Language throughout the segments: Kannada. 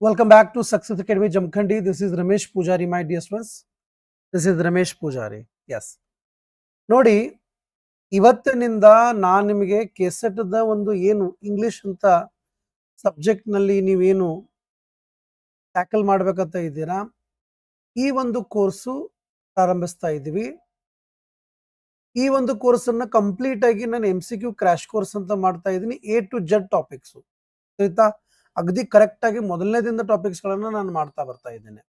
Welcome back to Success Academy Jamkhandi. This is Ramesh Pujari, my dear students. This is Ramesh Pujari. Yes. ನೋಡಿ ಇವತ್ತಿನಿಂದ ನಾನು ನಿಮಗೆ ಕೆಸೆಟ್ದ ಒಂದು ಏನು ಇಂಗ್ಲಿಷ್ ಅಂತ ಸಬ್ಜೆಕ್ಟ್ ನಲ್ಲಿ ನೀವೇನು ಟ್ಯಾಕಲ್ ಮಾಡಬೇಕಂತ ಇದ್ದೀರಾ ಈ ಒಂದು ಕೋರ್ಸು ಪ್ರಾರಂಭಿಸ್ತಾ ಇದ್ದೀವಿ. ಈ ಒಂದು ಕೋರ್ಸ್ ಅನ್ನ ಕಂಪ್ಲೀಟ್ ಆಗಿ ನಾನು MCQ ಕ್ರಾಶ್ ಕೋರ್ಸ್ ಅಂತ ಮಾಡ್ತಾ ಇದ್ದೀನಿ. A to Z ಟಾಪಿಕ್ಸ್ ಆಯ್ತಾ, ಅಗದಿ ಕರೆಕ್ಟ್ ಆಗಿ ಮೊದಲನೇದಿಂದ ಟಾಪಿಕ್ಸ್ ಗಳನ್ನ ನಾನು ಮಾಡ್ತಾ ಬರ್ತಾ ಇದ್ದೇನೆ.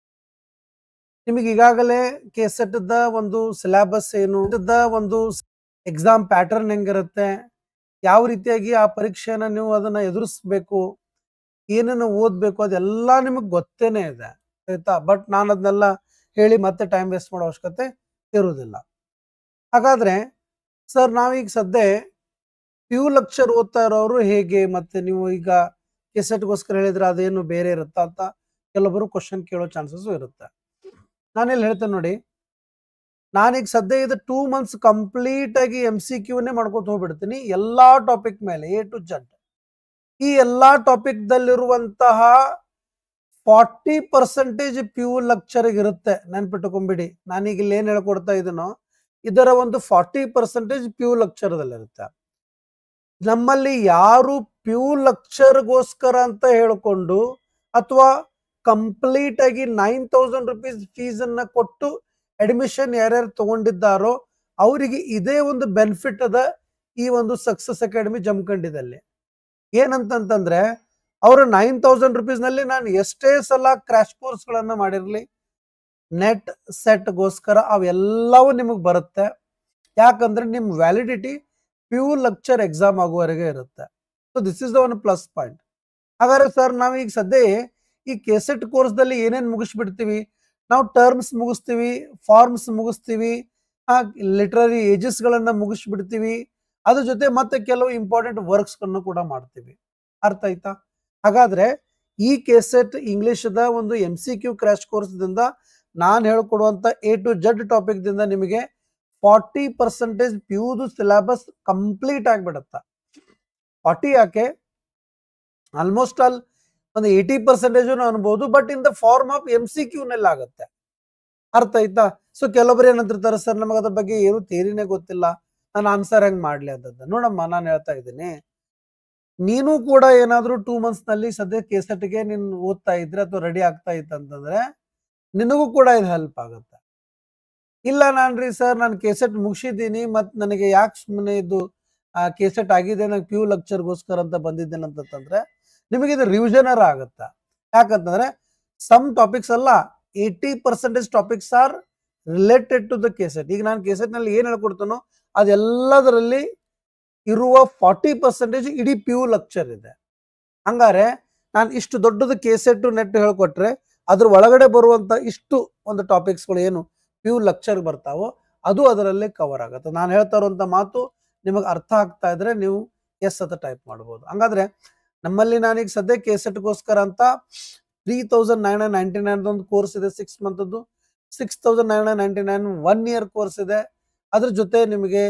ನಿಮಗೆ ಈಗಾಗಲೇ ಕೆಸೆಟ್ ದ ಒಂದು ಸಿಲೆಬಸ್ ಏನು, ಒಂದು ಎಕ್ಸಾಮ್ ಪ್ಯಾಟರ್ನ್ ಹೆಂಗಿರುತ್ತೆ, ಯಾವ ರೀತಿಯಾಗಿ ಆ ಪರೀಕ್ಷೆನ ನೀವು ಅದನ್ನ ಎದುರಿಸಬೇಕು, ಏನನ್ನ ಓದ್ಬೇಕು, ಅದೆಲ್ಲ ನಿಮಗೆ ಗೊತ್ತೇನೆ ಇದೆ ಆಯ್ತಾ. ಬಟ್ ನಾನು ಅದನ್ನೆಲ್ಲ ಹೇಳಿ ಮತ್ತೆ ಟೈಮ್ ವೇಸ್ಟ್ ಮಾಡೋ ಅವಶ್ಯಕತೆ ಇರುವುದಿಲ್ಲ. ಹಾಗಾದ್ರೆ ಸರ್ ನಾವೀಗ ಸದ್ಯ PU ಲೆಕ್ಚರ್ ಓದ್ತಾ ಇರೋರು ಹೇಗೆ, ಮತ್ತೆ ನೀವು ಈಗ ಕೆಸೆಟ್ಗೋಸ್ಕರ ಹೇಳಿದ್ರೆ ಅದೇನು ಬೇರೆ ಇರುತ್ತಾ ಅಂತ ಕೆಲವೊಬ್ಬರು ಕ್ವಶನ್ ಕೇಳೋ ಚಾನ್ಸಸ್ ಇರುತ್ತೆ. ನಾನೆಲ್ಲಿ ಹೇಳ್ತೇನೆ ನೋಡಿ, ನಾನೀಗ ಸದ್ಯ ಇದು 2 months ಕಂಪ್ಲೀಟ್ ಆಗಿ MCQನೇ ಮಾಡ್ಕೊತ ಹೋಗ್ಬಿಡ್ತೀನಿ ಎಲ್ಲಾ ಟಾಪಿಕ್ ಮೇಲೆ A to Z. ಈ ಎಲ್ಲಾ ಟಾಪಿಕ್ ದಲ್ಲಿರುವಂತಹ 40% PU ಲೆಕ್ಚರ್ ಇರುತ್ತೆ. ನೆನ್ಪಿಟ್ಟುಕೊಂಡ್ಬಿಡಿ, ನಾನೀಗ ಇಲ್ಲಿ ಏನ್ ಹೇಳ್ಕೊಡ್ತಾ ಇದೀನೋ ಇದರ ಒಂದು 40% PU ಲೆಕ್ಚರ್ದಲ್ಲಿರುತ್ತೆ. ನಮ್ಮಲ್ಲಿ ಯಾರು PU ಲೆಕ್ಚರ್ಗೋಸ್ಕರ ಅಂತ ಹೇಳ್ಕೊಂಡು ಅಥವಾ ಕಂಪ್ಲೀಟ್ ಆಗಿ 9,000 rupees ಫೀಸ್ ಅನ್ನ ಕೊಟ್ಟು ಅಡ್ಮಿಷನ್ ಯಾರ್ಯಾರು ತಗೊಂಡಿದ್ದಾರೋ ಅವರಿಗೆ ಇದೇ ಒಂದು ಬೆನಿಫಿಟ್ ಅದ ಈ ಒಂದು ಸಕ್ಸಸ್ ಅಕಾಡೆಮಿ ಜಮಖಂಡಿದಲ್ಲಿ. ಏನಂತಂದ್ರೆ ಅವರು 9,000 rupees ನಲ್ಲಿ ನಾನು ಎಷ್ಟೇ ಸಲ ಕ್ರಾಶ್ ಕೋರ್ಸ್ ಗಳನ್ನ ಮಾಡಿರ್ಲಿ ನೆಟ್ ಸೆಟ್ ಗೋಸ್ಕರ ಅವೆಲ್ಲವೂ ನಿಮಗೆ ಬರುತ್ತೆ. ಯಾಕಂದ್ರೆ ನಿಮ್ ವ್ಯಾಲಿಡಿಟಿ PU ಲೆಕ್ಚರ್ ಎಕ್ಸಾಮ್ ಆಗುವವರೆಗೆ ಇರುತ್ತೆ. So this is the one plus point. ಹಾಗಾದ್ರೆ ಸರ್ ನಾವೀಗ ಸದ್ಯ ಈ ಕೆಸೆಟ್ ಕೋರ್ಸ್ ದಲ್ಲಿ ಏನೇನ್ ಮುಗಿಸ್ಬಿಡ್ತೀವಿ, ನಾವು ಟರ್ಮ್ಸ್ ಮುಗಿಸ್ತೀವಿ, ಫಾರ್ಮ್ಸ್ ಮುಗಿಸ್ತೀವಿ, ಲಿಟರರಿ ಏಜಸ್ ಗಳನ್ನ ಮುಗಿಸ್ಬಿಡ್ತೀವಿ, ಅದ್ರ ಜೊತೆ ಮತ್ತೆ ಕೆಲವು ಇಂಪಾರ್ಟೆಂಟ್ ವರ್ಕ್ಸ್ ಗಳನ್ನು ಕೂಡ ಮಾಡ್ತೀವಿ. ಅರ್ಥ ಆಯ್ತಾ? ಹಾಗಾದ್ರೆ ಈ ಕೆಸೆಟ್ ಇಂಗ್ಲಿಷ್ ದ ಒಂದು MCQ ಕ್ರಾಶ್ ಕೋರ್ಸ್ ದಿಂದ ನಾನು ಹೇಳ್ಕೊಡುವಂತ A to Z ಟಾಪಿಕ್ ದಿಂದ ನಿಮಗೆ 40% PU ಸಿಲೆಬಸ್ ಕಂಪ್ಲೀಟ್ ಆಗಿಬಿಡುತ್ತೆ. 40 ಯಾಕೆ, ಆಲ್ಮೋಸ್ಟ್ ಆಲ್ ಒಂದು 80% ಅನ್ಬೋದು, but in the form of MCQ ನಲ್ಲಿ ಆಗುತ್ತೆ. ಅರ್ಥ ಆಯ್ತಾ? ಸೊ ಕೆಲವೊಬ್ರು ಏನಂತಿರ್ತಾರೆ, ಸರ್ ನಮಗೆ ಅದ್ರ ಬಗ್ಗೆ ಏನು ಥಿಯರಿನೇ ಗೊತ್ತಿಲ್ಲ, ನಾನು ಆನ್ಸರ್ ಹೆಂಗ್ ಮಾಡ್ಲಿ ಅಂತ. ನೋಡಮ್ಮ, ನಾನು ಹೇಳ್ತಾ ಇದ್ದೀನಿ, ನೀನು ಕೂಡ ಏನಾದ್ರೂ 2 months ನಲ್ಲಿ ಸದ್ಯ ಕೆಸೆಟ್ಗೆ ನೀನು ಓದ್ತಾ ಇದ್ರೆ ಅಥವಾ ರೆಡಿ ಆಗ್ತಾ ಇತ್ತಂತಂದ್ರೆ ನಿನಗೂ ಕೂಡ ಇದು ಹೆಲ್ಪ್ ಆಗುತ್ತೆ. ಇಲ್ಲ ನಾನ್ರಿ ಸರ್ ನಾನು ಕೆಸೆಟ್ ಮುಗಿಸಿದ್ದೀನಿ ಮತ್ ನನಗೆ ಯಾಕೆ ಸುಮ್ಮನೆ ಇದು ಕೆಸೆಟ್ ಆಗಿದೆ, ನಂಗೆ PU ಲೆಕ್ಚರ್ಗೋಸ್ಕರ ಅಂತ ಬಂದಿದ್ದೇನೆ ಅಂತಂದ್ರೆ ನಿಮಗೆ ಇದು ರಿವಿಷನರ್ ಆಗುತ್ತೆ. ಯಾಕಂತಂದ್ರೆ ಸಮ್ ಟಾಪಿಕ್ಸ್ ಅಲ್ಲ, 80% topics are related to the KSET. ಈಗ ನಾನು ಕೆಸೆಟ್ ನಲ್ಲಿ ಏನ್ ಹೇಳ್ಕೊಡ್ತಾನೋ ಅದೆಲ್ಲದರಲ್ಲಿ ಇರುವ 40% ಇಡೀ PU ಲೆಕ್ಚರ್ ಇದೆ. ಹಂಗಾರೆ ನಾನು ಇಷ್ಟು ದೊಡ್ಡದು ಕೆಸೆಟ್ ನೆಟ್ ಹೇಳ್ಕೊಟ್ರೆ ಅದ್ರ ಒಳಗಡೆ ಬರುವಂತ ಇಷ್ಟು ಒಂದು ಟಾಪಿಕ್ಸ್ಗಳು ಏನು PU ಲೆಕ್ಚರ್ ಬರ್ತಾವೋ ಅದು ಅದರಲ್ಲೇ ಕವರ್ ಆಗುತ್ತೆ. ನಾನು ಹೇಳ್ತಾ ಇರುವಂತ ಮಾತು ನಿಮಗೆ ಅರ್ಥ ಆಗ್ತಾ ಇದ್ರೆ ನೀವು ಎಸ್ ಅಂತ ಟೈಪ್ ಮಾಡಬಹುದು. ಹಂಗಾದ್ರೆ ನಮ್ಮಲ್ಲಿ ನಾನೀಗ ಸದ್ಯ ಕೆಸೆಟ್ಗೋಸ್ಕರ ಅಂತ 3,999 ಒಂದು ಕೋರ್ಸ್ ಇದೆ 6 month. 6,999 1 year ಕೋರ್ಸ್ ಇದೆ. ಅದ್ರ ಜೊತೆ ನಿಮಗೆ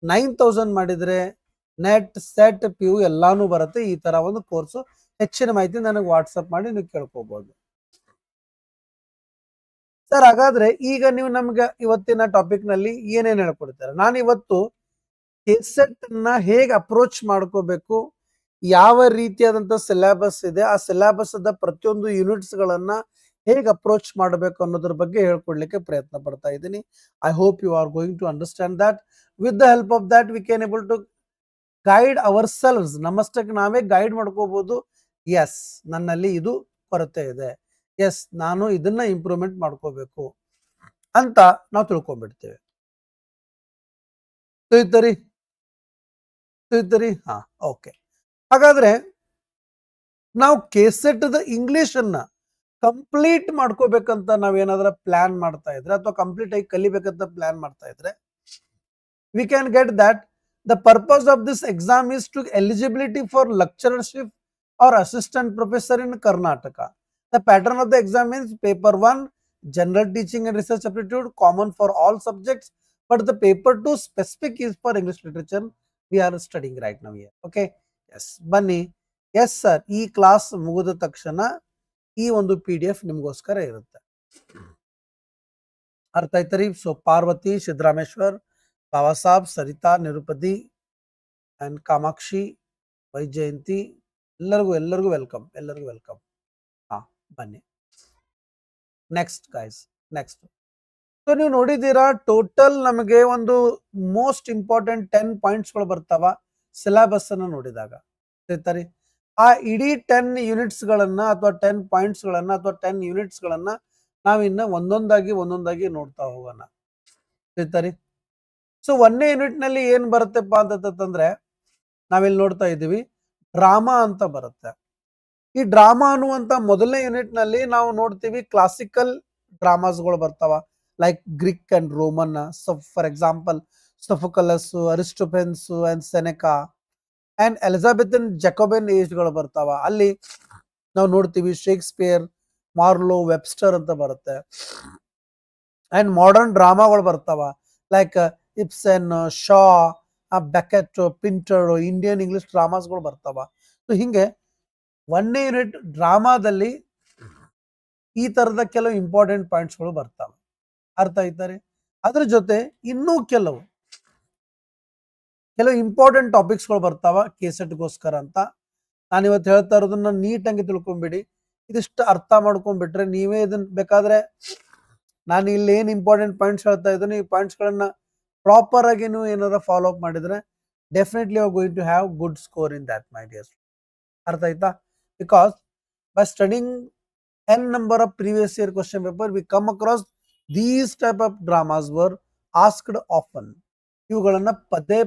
9,000 ಮಾಡಿದ್ರೆ ನೆಟ್ ಸೆಟ್ PU ಎಲ್ಲಾನು ಬರುತ್ತೆ. ಈ ತರ ಒಂದು ಕೋರ್ಸ್ ಹೆಚ್ಚಿನ ಮಾಹಿತಿ ನನಗೆ ವಾಟ್ಸಪ್ ಮಾಡಿ ನೀವು ಕೇಳ್ಕೋಬಹುದು. ಸರ್ ಹಾಗಾದ್ರೆ ಈಗ ನೀವು ನಮ್ಗೆ ಇವತ್ತಿನ ಟಾಪಿಕ್ ನಲ್ಲಿ ಏನೇನ್ ಹೇಳ್ಕೊಡ್ತಾರೆ, ನಾನು ಇವತ್ತು ಕೆಸೆಟ್ ನ ಹೇಗೆ ಅಪ್ರೋಚ್ ಮಾಡ್ಕೋಬೇಕು, ಯಾವ ರೀತಿಯಾದಂತ ಸಿಲೆಬಸ್ ಇದೆ, ಆ ಸಿಲೆಬಸ್ ದ ಪ್ರತಿಯೊಂದು ಯೂನಿಟ್ಸ್ ಗಳನ್ನ ಹೇಗೆ ಅಪ್ರೋಚ್ ಮಾಡಬೇಕು ಅನ್ನೋದ್ರ ಬಗ್ಗೆ ಹೇಳ್ಕೊಡ್ಲಿಕ್ಕೆ ಪ್ರಯತ್ನ ಪಡ್ತಾ ಇದ್ದೀನಿ. I hope you are going to understand that. With the help of that we can able to guide ourselves. ನಮ್ಮಷ್ಟಕ್ಕೆ ನಾವೇ ಗೈಡ್ ಮಾಡ್ಕೋಬಹುದು. ಎಸ್, ನನ್ನಲ್ಲಿ ಇದು ಕೊರತೆ ಇದೆ, ಎಸ್ ನಾನು ಇದನ್ನ ಇಂಪ್ರೂವ್ಮೆಂಟ್ ಮಾಡ್ಕೋಬೇಕು ಅಂತ ನಾವು ತಿಳ್ಕೊಂಡ್ಬಿಡ್ತೇವೆ. ತಿಳಿತರಿ? ಹಾ, ಓಕೆ. ಹಾಗಾದ್ರೆ ನಾವು ಕೆಸೆಟ್ ದ ಇಂಗ್ಲಿಷ್ ಅನ್ನ ಕಂಪ್ಲೀಟ್ ಮಾಡ್ಕೋಬೇಕಂತ ನಾವೇನಾದ್ರೂ ಪ್ಲಾನ್ ಮಾಡ್ತಾ ಇದ್ರೆ ಅಥವಾ ಕಂಪ್ಲೀಟ್ ಆಗಿ ಕಲಿಬೇಕಂತ ಪ್ಲಾನ್ ಮಾಡ್ತಾ ಇದ್ರೆ we can get that the purpose of this exam is to eligibility for lectureship or assistant professor in Karnataka. The pattern of the exam is paper 1 general teaching and research aptitude common for all subjects, but the paper 2 specific is for English literature we are studying right now here. Okay, yes, ಬನ್ನಿ ಎಸ್ ಸರ್, ಈ ಕ್ಲಾಸ್ ಮುಗಿದ ತಕ್ಷಣ ಈ ಒಂದು PDF ನಿಮಗೋಸ್ಕರ ಇರುತ್ತೆ. ಅರ್ಥ ಆಯ್ತರಿ? ಸೊ ಪಾರ್ವತಿ, ಸಿದ್ದರಾಮೇಶ್ವರ್, ಬಾಬಾಸಾಬ್, ಸರಿತಾ, ನಿರುಪತಿ ಅಂಡ್ ಕಾಮಾಕ್ಷಿ, ವೈಜಯಂತಿ, ಎಲ್ಲರಿಗೂ ವೆಲ್ಕಮ್, ಎಲ್ಲರಿಗೂ ವೆಲ್ಕಮ್. ಹಾ, ಬನ್ನಿ ನೆಕ್ಸ್ಟ್ ಗೈಸ್. ನೆಕ್ಸ್ಟ್, ಸೊ ನೀವು ನೋಡಿದ್ದೀರಾ, ಟೋಟಲ್ ನಮಗೆ ಒಂದು ಮೋಸ್ಟ್ ಇಂಪಾರ್ಟೆಂಟ್ 10 ಪಾಯಿಂಟ್ಸ್ಗಳು ಬರ್ತಾವ ಸಿಲೆಬಸ್ ಅನ್ನು ನೋಡಿದಾಗ. ಸರಿ, ಆ ಇಡೀ 10 ಯೂನಿಟ್ಸ್ಗಳನ್ನ ಅಥವಾ 10 ಪಾಯಿಂಟ್ಸ್ಗಳನ್ನ ಅಥವಾ 10 ಯೂನಿಟ್ಸ್ಗಳನ್ನ ನಾವಿನ್ನ ಒಂದೊಂದಾಗಿ ನೋಡ್ತಾ ಹೋಗೋಣ. ಸರಿ, ಸೊ 1ನೇ ಯೂನಿಟ್ ನಲ್ಲಿ ಏನ್ ಬರುತ್ತೆಪ್ಪ ಅಂತಂದ್ರೆ, ನಾವಿಲ್ಲಿ ನೋಡ್ತಾ ಇದ್ದೀವಿ ಡ್ರಾಮಾ ಅಂತ ಬರುತ್ತೆ. ಈ ಡ್ರಾಮಾ ಅನ್ನುವಂತ ಮೊದಲನೇ ಯೂನಿಟ್ ನಲ್ಲಿ ನಾವು ನೋಡ್ತೀವಿ ಕ್ಲಾಸಿಕಲ್ ಡ್ರಾಮಾಸ್ಗಳು ಬರ್ತಾವ, like Greek and Roman. So for example Sophocles, Aristophanes and Seneca and Elizabethan Jacobean ಏಜ್ಗಳು ಬರ್ತಾವ. ಅಲ್ಲಿ ನಾವು ನೋಡ್ತೀವಿ ಶೇಕ್ಸ್ಪಿಯರ್, ಮಾರ್ಲೋ, ವೆಬ್ಸ್ಟರ್ ಅಂತ ಬರುತ್ತೆ. ಅಂಡ್ ಮಾಡರ್ನ್ ಡ್ರಾಮಾಗಳು ಬರ್ತಾವ, like Ibsen, Shaw, Beckett, Pinter, Indian English ಡ್ರಾಮಾಸ್ಗಳು ಬರ್ತಾವ. ಸೊ ಹಿಂಗೆ 1ನೇ ಯೂನಿಟ್ ಡ್ರಾಮಾದಲ್ಲಿ ಈ ತರದ ಕೆಲವು ಇಂಪಾರ್ಟೆಂಟ್ ಪಾಯಿಂಟ್ಸ್ಗಳು ಬರ್ತಾವೆ. ಅರ್ಥ ಆಯ್ತಾರೆ? ಅದ್ರ ಜೊತೆ ಇನ್ನೂ ಕೆಲವು ಇಂಪಾರ್ಟೆಂಟ್ ಟಾಪಿಕ್ಸ್ಗಳು ಬರ್ತಾವ ಕೆಸೆಟ್ಗೋಸ್ಕರ ಅಂತ. ನಾನು ಇವತ್ತು ಹೇಳ್ತಾ ಇರೋದನ್ನ ನೀಟಾಗಿ ತಿಳ್ಕೊಂಬಿಡಿ. ಇದಿಷ್ಟು ಅರ್ಥ ಮಾಡ್ಕೊಂಡ್ಬಿಟ್ರೆ ನೀವೇ ಇದನ್ನ ಬೇಕಾದ್ರೆ, ನಾನು ಇಲ್ಲಿ ಏನು ಇಂಪಾರ್ಟೆಂಟ್ ಪಾಯಿಂಟ್ಸ್ ಹೇಳ್ತಾ ಇದ್ದೀನಿ, ಈ ಪಾಯಿಂಟ್ಸ್ಗಳನ್ನ ಪ್ರಾಪರ್ ಆಗಿ ನೀವು ಏನಾದ್ರು ಫಾಲೋ ಅಪ್ ಮಾಡಿದ್ರೆ definitely you are going to have good score in that, my dear. ಅರ್ಥ ಆಯ್ತಾ? Because by studying n number of previous year question paper, we come across these type of dramas were asked often. ಇವುಗಳನ್ನ ಪದೇ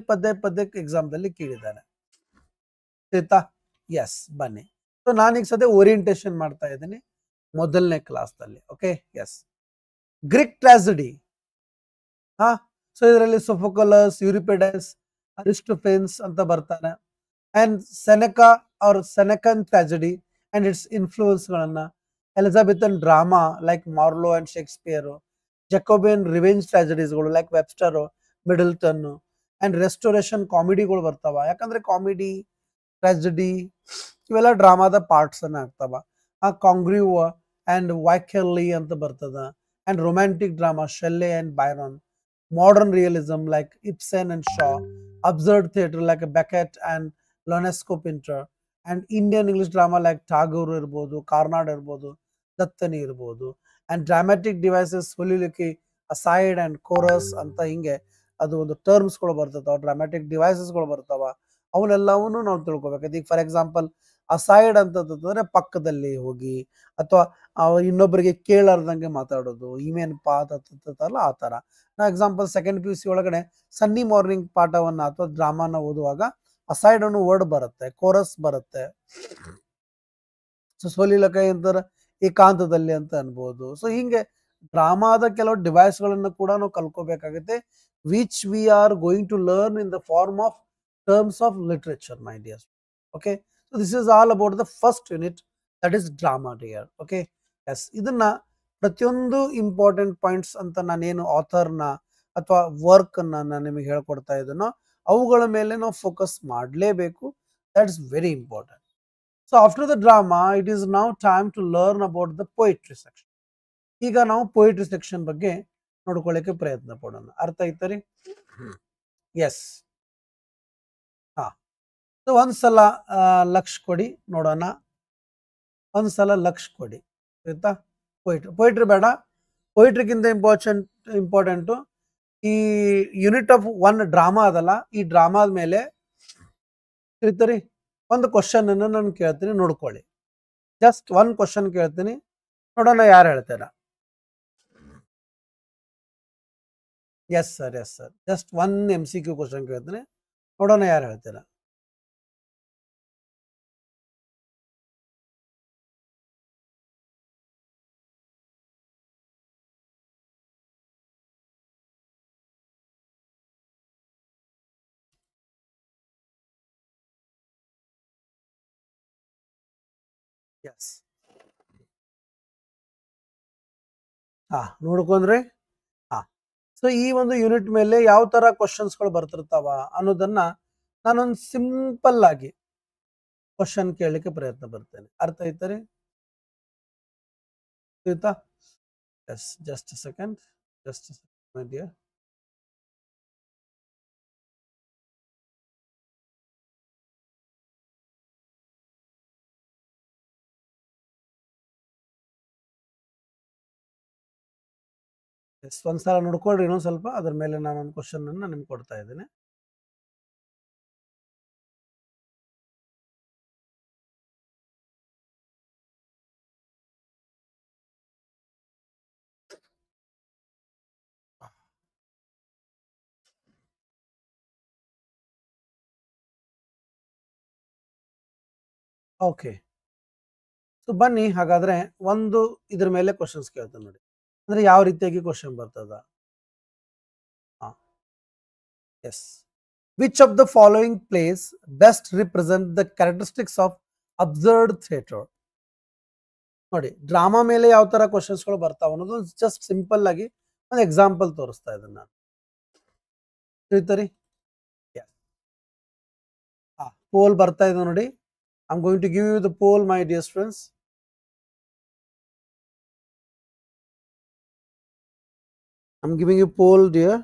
ಎಕ್ಸಾಮ್ ದಲ್ಲಿ ಕೇಳಿದ್ದಾರೆ. ಆಯ್ತಾ? ಎಸ್, ಬನ್ನಿ. ಸೊ ನಾನೀಗ ಸದ್ಯ ಓರಿಯಂಟೇಶನ್ ಮಾಡ್ತಾ ಇದ್ದೀನಿ ಮೊದಲನೇ ಕ್ಲಾಸ್ ನಲ್ಲಿ. Okay, yes. Greek tragedy. So ಇದರಲ್ಲಿ ಸೊಫೋಕಲಸ್, ಯೂರಿಪಿಡಸ್, ಅರಿಸ್ಟೋಫೆನ್ಸ್ ಅಂತ ಬರ್ತಾನೆ. And Seneca or Senecan tragedy and its influence ಗಳನ್ನ, Elizabethan drama like Marlowe and Shakespeare, Jacobean revenge ಟ್ರಾಜಿಡೀಸ್ಗಳು like Webster, Middleton, and Restoration ಕಾಮಿಡಿಗಳು ಬರ್ತಾವ. ಯಾಕಂದ್ರೆ ಕಾಮಿಡಿ, ಟ್ರಾಜಿಡಿ ಇವೆಲ್ಲ ಡ್ರಾಮಾದ ಪಾರ್ಟ್ಸ್ ಅನ್ನ ಆಗ್ತಾವ. ಆ ಕಾಂಗ್ರಿವ್ ಅಂಡ್ ವೈಕೆಲ್ಲಿ ಅಂತ ಬರ್ತದ. And romantic drama Shelley and Byron, modern realism like Ibsen and Shaw, absurd theatre like Beckett and Ionesco Pinter, and Indian English drama like Tagore ಇರ್ಬೋದು, ಕಾರ್ನಾಡ್ ಇರ್ಬೋದು, ದತ್ತನಿ ಇರ್ಬೋದು. ಅಂಡ್ ಡ್ರಾಮ್ಯಾಟಿಕ್ ಡಿವೈಸಸ್ ಹೊಲಿಲಿಕ್ಕೆ ಅಸೈಡ್ ಅಂಡ್ ಕೋರಸ್ ಅಂತ ಹಿಂಗೆ ಅದು ಒಂದು ಟರ್ಮ್ಸ್ಗಳು ಬರ್ತಾವ, ಡ್ರಾಮ್ಯಾಟಿಕ್ ಡಿವೈಸಸ್ಗಳು ಬರ್ತಾವ. ಅವನ್ನೆಲ್ಲವನ್ನೂ ನಾವು ತಿಳ್ಕೊಬೇಕು. ಈಗ ಫಾರ್ ಎಕ್ಸಾಂಪಲ್ ಅಸೈಡ್ ಅಂತಂದ್ರೆ ಪಕ್ಕದಲ್ಲಿ ಹೋಗಿ ಅಥವಾ ಇನ್ನೊಬ್ಬರಿಗೆ ಕೇಳಾರ್ದಂಗೆ ಮಾತಾಡೋದು, ಇವೇನಪ್ಪಾ ಅಲ್ಲ ಆ ಥರ. ನಾ ಎಕ್ಸಾಂಪಲ್ ಸೆಕೆಂಡ್ PUC ಒಳಗಡೆ ಸನ್ನಿ ಮಾರ್ನಿಂಗ್ ಪಾಠವನ್ನ ಅಥವಾ ಡ್ರಾಮಾನ ಓದುವಾಗ ಅಸೈಡ್ ಅನ್ನೋ ವರ್ಡ್ ಬರುತ್ತೆ, ಕೋರಸ್ ಬರುತ್ತೆ. ಸೊ ಸೋಲಿಲಕೈ ಅಂತಾರೆ ಏಕಾಂತದಲ್ಲಿ ಅಂತ ಅನ್ಬೋದು. ಸೊ ಹಿಂಗೆ ಡ್ರಾಮಾದ ಕೆಲವು ಡಿವೈಸ್ಗಳನ್ನ ಕೂಡ ನಾವು ಕಲ್ಕೋಬೇಕಾಗುತ್ತೆ, which we are going to learn in the form of terms of literature, my dear. Okay, so this is all about the first unit, that is drama dear. Okay, yes. ಇದನ್ನ ಪ್ರತಿಯೊಂದು ಇಂಪಾರ್ಟೆಂಟ್ ಪಾಯಿಂಟ್ಸ್ ಅಂತ ನಾನೇನು ಆಥರ್ನ ಅಥವಾ ವರ್ಕ್ ಅನ್ನ ನಾನು ನಿಮಗೆ ಹೇಳ್ಕೊಡ್ತಾ ಇದ್ದೀನೋ ಅವುಗಳ ಮೇಲೆ ನಾವು ಫೋಕಸ್ ಮಾಡಲೇಬೇಕು. That is very important. So after the drama it is now time to learn about the poetry section. ಈಗ ನಾವು ಪೊಯಿಟ್ರಿ ಸೆಕ್ಷನ್ ಬಗ್ಗೆ ನೋಡ್ಕೊಳ್ಳಿಕ್ಕೆ ಪ್ರಯತ್ನ ಪಡೋಣ. ಅರ್ಥ ಆಯ್ತರಿ? ಎಸ್. ಹಾ, ಸೊ ಒಂದ್ಸಲ ಲಕ್ಷ ಕೊಡಿ ನೋಡೋಣ. ಒಂದ್ಸಲ ಲಕ್ಷ ಕೊಡಿ ಆಯ್ತಾ? ಪೊಯಿಟ್ರಿ ಬೇಡ, ಪೊಯಿಟ್ರಿಗಿಂತ ಇಂಪಾರ್ಟೆಂಟು ಈ ಯೂನಿಟ್ ಆಫ್ 1 ಡ್ರಾಮಾ ಅದಲ್ಲ, ಈ ಡ್ರಾಮಾದ ಮೇಲೆ ತಿಳಿತರಿ ಒಂದು ಕ್ವಶನ್ ಅನ್ನು ನಾನು ಕೇಳ್ತೀನಿ, ನೋಡ್ಕೊಳ್ಳಿ. ಜಸ್ಟ್ 1 ಕ್ವಶನ್ ಕೇಳ್ತೀನಿ, ನೋಡೋಣ ಯಾರು ಹೇಳ್ತೀರಾ. Yes sir, yes sir. Just 1 MCQ question ಕೇಳ್ತೀನಿ, ನೋಡೋಣ ಯಾರು ಹೇಳ್ತೀರಾ. ಎಸ್. ನೋಡ್ಕೊಂಡ್ರಿ. ಸೊ ಈ ಒಂದು ಯೂನಿಟ್ ಮೇಲೆ ಯಾವ ತರ ಕ್ವಶನ್ಸ್ಗಳು ಬರ್ತಿರ್ತಾವ ಅನ್ನೋದನ್ನ ನಾನೊಂದು ಸಿಂಪಲ್ ಆಗಿ ಕ್ವಶನ್ ಕೇಳಲಿಕ್ಕೆ ಪ್ರಯತ್ನ ಬರ್ತೇನೆ. ಅರ್ಥ ಆಯ್ತಾ ರೀ? ಆಯ್ತಾ? Yes, just second, my dear. Yes, ಒಂದ್ಸಲ ನೋಡ್ಕೊಳ್ರಿ ಇನ್ನೊಂದ್ ಸ್ವಲ್ಪ, ಅದ್ರ ಮೇಲೆ ನಾನು ಒಂದು ಕ್ವಶನ್ ಅನ್ನ ನಿಮ್ಗೆ ಕೊಡ್ತಾ ಇದ್ದೇನೆ. ಓಕೆ, ಸೊ ಬನ್ನಿ ಹಾಗಾದ್ರೆ ಒಂದು ಇದ್ರ ಮೇಲೆ ಕ್ವಶನ್ಸ್ ಕೇಳ್ತೇನೆ ನೋಡಿ. ಅಂದ್ರೆ ಯಾವ ರೀತಿಯಾಗಿ ಕ್ವಶನ್ ಬರ್ತದ. Yes, which of the following plays best represent the characteristics of absurd theatre. ನೋಡಿ, ಡ್ರಾಮಾ ಮೇಲೆ ಯಾವ ತರ ಕ್ವಶನ್ಸ್ಗಳು ಬರ್ತಾವ ಅನ್ನೋದು ಜಸ್ಟ್ ಸಿಂಪಲ್ ಆಗಿ ಒಂದು ಎಕ್ಸಾಂಪಲ್ ತೋರಿಸ್ತಾ ಇದ್ದೇನೆ ನಾನು. ತಿಳಿತರಿ? ಪೋಲ್ ಬರ್ತಾ ಇದೆ ನೋಡಿ. I am going to give you the poll, my dear friends. I'm giving you poll, dear.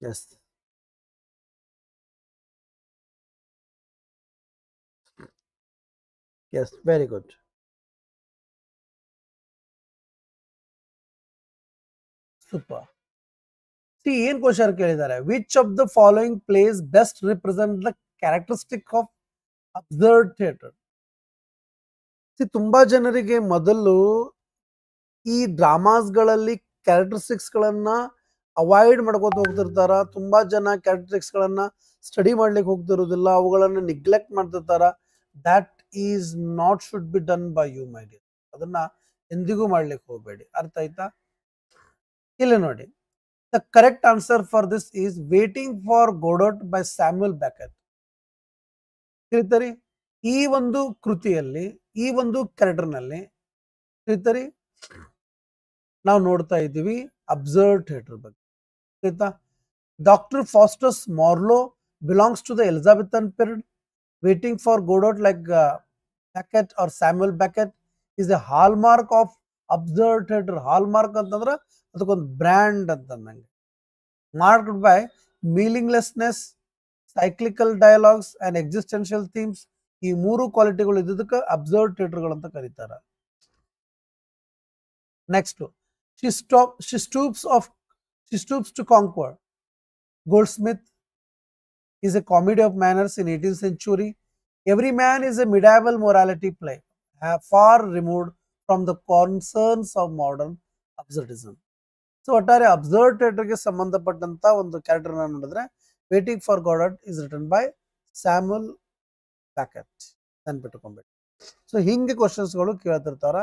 Yes. Yes, very good. Super. See, ಏನ್ ಕ್ವಶನ್ ಕೇಳಿದ್ದಾರೆ? Which of the following plays best represent the characteristic of absurd theatre. ತುಂಬಾ ಜನರಿಗೆ ಮೊದಲು ಈ ಡ್ರಾಮಾಸ್ಗಳಲ್ಲಿ ಕ್ಯಾರೆಕ್ಟರಿಸ್ಟಿಕ್ಸ್ ಗಳನ್ನ ಅವಾಯ್ಡ್ ಮಾಡ್ಕೋತ ಹೋಗ್ತಿರ್ತಾರ. ತುಂಬಾ ಜನ ಕ್ಯಾರೆಕ್ಟರಿಸ್ಟಿಕ್ಸ್ ಗಳನ್ನ ಸ್ಟಡಿ ಮಾಡ್ಲಿಕ್ಕೆ ಹೋಗ್ತಿರೋದಿಲ್ಲ, ಅವುಗಳನ್ನ ನಿಗ್ಲೆಕ್ಟ್ ಮಾಡ್ತಿರ್ತಾರ. That is not should be done by you, my dear. ಅದನ್ನ ಎಂದಿಗೂ ಮಾಡ್ಲಿಕ್ಕೆ ಹೋಗ್ಬೇಡಿ. ಅರ್ಥ ಆಯ್ತಾ? ಇಲ್ಲಿ ನೋಡಿ, the correct answer for this is Waiting for Godot by Samuel Beckett. ತಿಳಿತರಿ? ಈ ಒಂದು ಕೃತಿಯಲ್ಲಿ, ಈ ಒಂದು ಕ್ಯಾರೆಕ್ಟರ್ನಲ್ಲಿ ತಿಳಿತರಿ ನಾವು ನೋಡ್ತಾ ಇದ್ದೀವಿ ಅಬ್ಸರ್ಡ್ ಥಿಯೇಟರ್ ಬಗ್ಗೆ. ಆಯ್ತಾ? Doctor Faustus Marlowe belongs to the Elizabethan period. Waiting for Godot like Beckett or Samuel Beckett is a hallmark of absurd theatre. Hallmark ಅಂತಂದ್ರೆ ಅದಕ್ಕೊಂದು ಬ್ರ್ಯಾಂಡ್ ಅಂತಂದಂಗೆ. Marked by meaninglessness, cyclical dialogues and existential themes. ಈ ಮೂರು ಕ್ವಾಲಿಟಿಗಳು ಇದ್ದದಕ್ಕೆ ಅಬ್ಸರ್ಡ್ ಥಿಯೇಟರ್ಗಳು ಅಂತ ಕರೀತಾರೆ. Next, she stoops to conquer. Goldsmith is a comedy of manners in 18th century. Every Man is a medieval morality play, far removed from the concerns of modern absurdism. So ಒಟ್ಟಾರೆ ಅಬ್ಸರ್ಡ್ ಥಿಯೇಟರ್ಗೆ ಸಂಬಂಧಪಟ್ಟಂತ ಒಂದು ಕ್ಯಾರೆಕ್ಟರ್ ನೋಡಿದ್ರೆ Waiting for Godot is written by Samuel Beckett. ನೆನ್ಪಿಟ್ಕೊಂಡ್ಬಿಟ್ಟು. ಸೊ ಹಿಂಗೆ ಕ್ವಶನ್ಸ್ಗಳು ಕೇಳ್ತಿರ್ತಾರ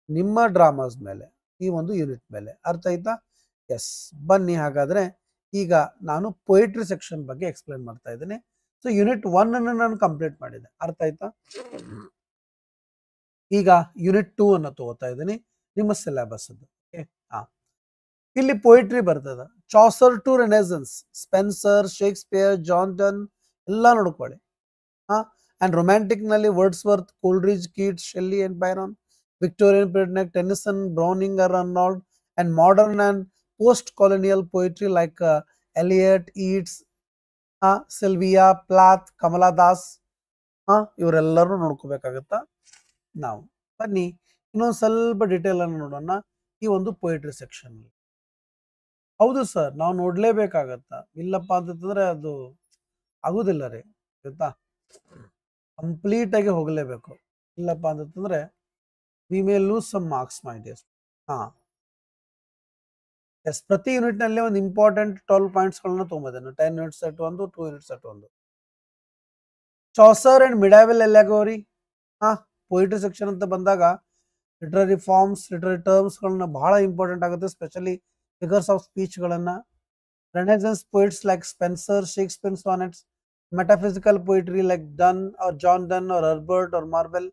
ನಿಮ್ಮ ಡ್ರಾಮಾಸ್ ಮೇಲೆ, ಈ ಒಂದು ಯೂನಿಟ್ ಮೇಲೆ. ಅರ್ಥ ಆಯ್ತಾ? ಎಸ್, ಬನ್ನಿ ಹಾಗಾದ್ರೆ ಈಗ ನಾನು ಪೊಯಿಟ್ರಿ ಸೆಕ್ಷನ್ ಬಗ್ಗೆ ಎಕ್ಸ್ಪ್ಲೇನ್ ಮಾಡ್ತಾ ಇದ್ದೀನಿ. ಸೊ ಯೂನಿಟ್ 1 ಅನ್ನು ನಾನು ಕಂಪ್ಲೀಟ್ ಮಾಡಿದೆ. ಅರ್ಥ ಆಯ್ತಾ? ಈಗ ಯೂನಿಟ್ 2 ಅನ್ನು ತಗೋತಾ ಇದ್ದೀನಿ ನಿಮ್ಮ ಸಿಲೆಬಸ್ ಅದು. ಇಲ್ಲಿ ಪೊಯಿಟ್ರಿ ಬರ್ತದ. Chaucer to Renaissance, Spenser, Shakespeare, John Donne ಎಲ್ಲ ನೋಡ್ಕೊಳ್ಳಿ. ಅಂಡ್ ರೊಮ್ಯಾಂಟಿಕ್ ನಲ್ಲಿ Wordsworth, Coleridge, Keats, Shelley and Byron. Victorian period, Tennyson, Browning, Arnold, and modern and post-colonial poetry like Eliot, Yeats, Sylvia Plath, Kamala Das. ಇವರೆಲ್ಲರೂ ನೋಡ್ಕೋಬೇಕಾಗತ್ತ. ನಾವು ಬನ್ನಿ ಇನ್ನೊಂದು ಸ್ವಲ್ಪ ಡೀಟೇಲ್ ಅನ್ನು ನೋಡೋಣ ಈ ಒಂದು ಪೊಯಿಟ್ರಿ ಸೆಕ್ಷನ್. ಹೌದು ಸರ್, ನಾವು ನೋಡ್ಲೇಬೇಕಾಗತ್ತ. ಇಲ್ಲಪ್ಪ ಅಂತಂದ್ರೆ ಅದು ಆಗುದಿಲ್ಲ ರೀ. ಆಯ್ತಾ? ಕಂಪ್ಲೀಟ್ ಆಗಿ ಹೋಗ್ಲೇಬೇಕು. ಇಲ್ಲಪ್ಪ ಅಂತಂದ್ರೆ we may lose some marks, my dear. ಎಸ್, ಪ್ರತಿ ಯೂನಿಟ್ ನಲ್ಲಿ ಒಂದು ಇಂಪಾರ್ಟೆಂಟ್ 12 ಪಾಯಿಂಟ್ಸ್ ಗಳನ್ನ ತಗೊಂಡಿದ್ದೇನೆ. 10 ಯೂನಿಟ್ಸ್ ಸೆಟ್ ಒಂದು, 2 ಯೂನಿಟ್ಸ್ ಸೆಟ್ ಒಂದು. Chaucer and medieval allegory. Poetry section ಅಂತ ಬಂದಾಗ ಲಿಟರರಿ ಫಾರ್ಮ್ಸ್, ಲಿಟರರಿ ಟರ್ಮ್ಸ್ ಗಳನ್ನ ಬಹಳ ಇಂಪಾರ್ಟೆಂಟ್ ಆಗುತ್ತೆ, ಸ್ಪೆಷಲಿ ಫಿಗರ್ಸ್ ಆಫ್ ಸ್ಪೀಚ್ ಗಳನ್ನ. Renaissance poets like Spenser, Shakespeare sonnets. Metaphysical poetry like Donne or John Donne or Herbert or Marvell.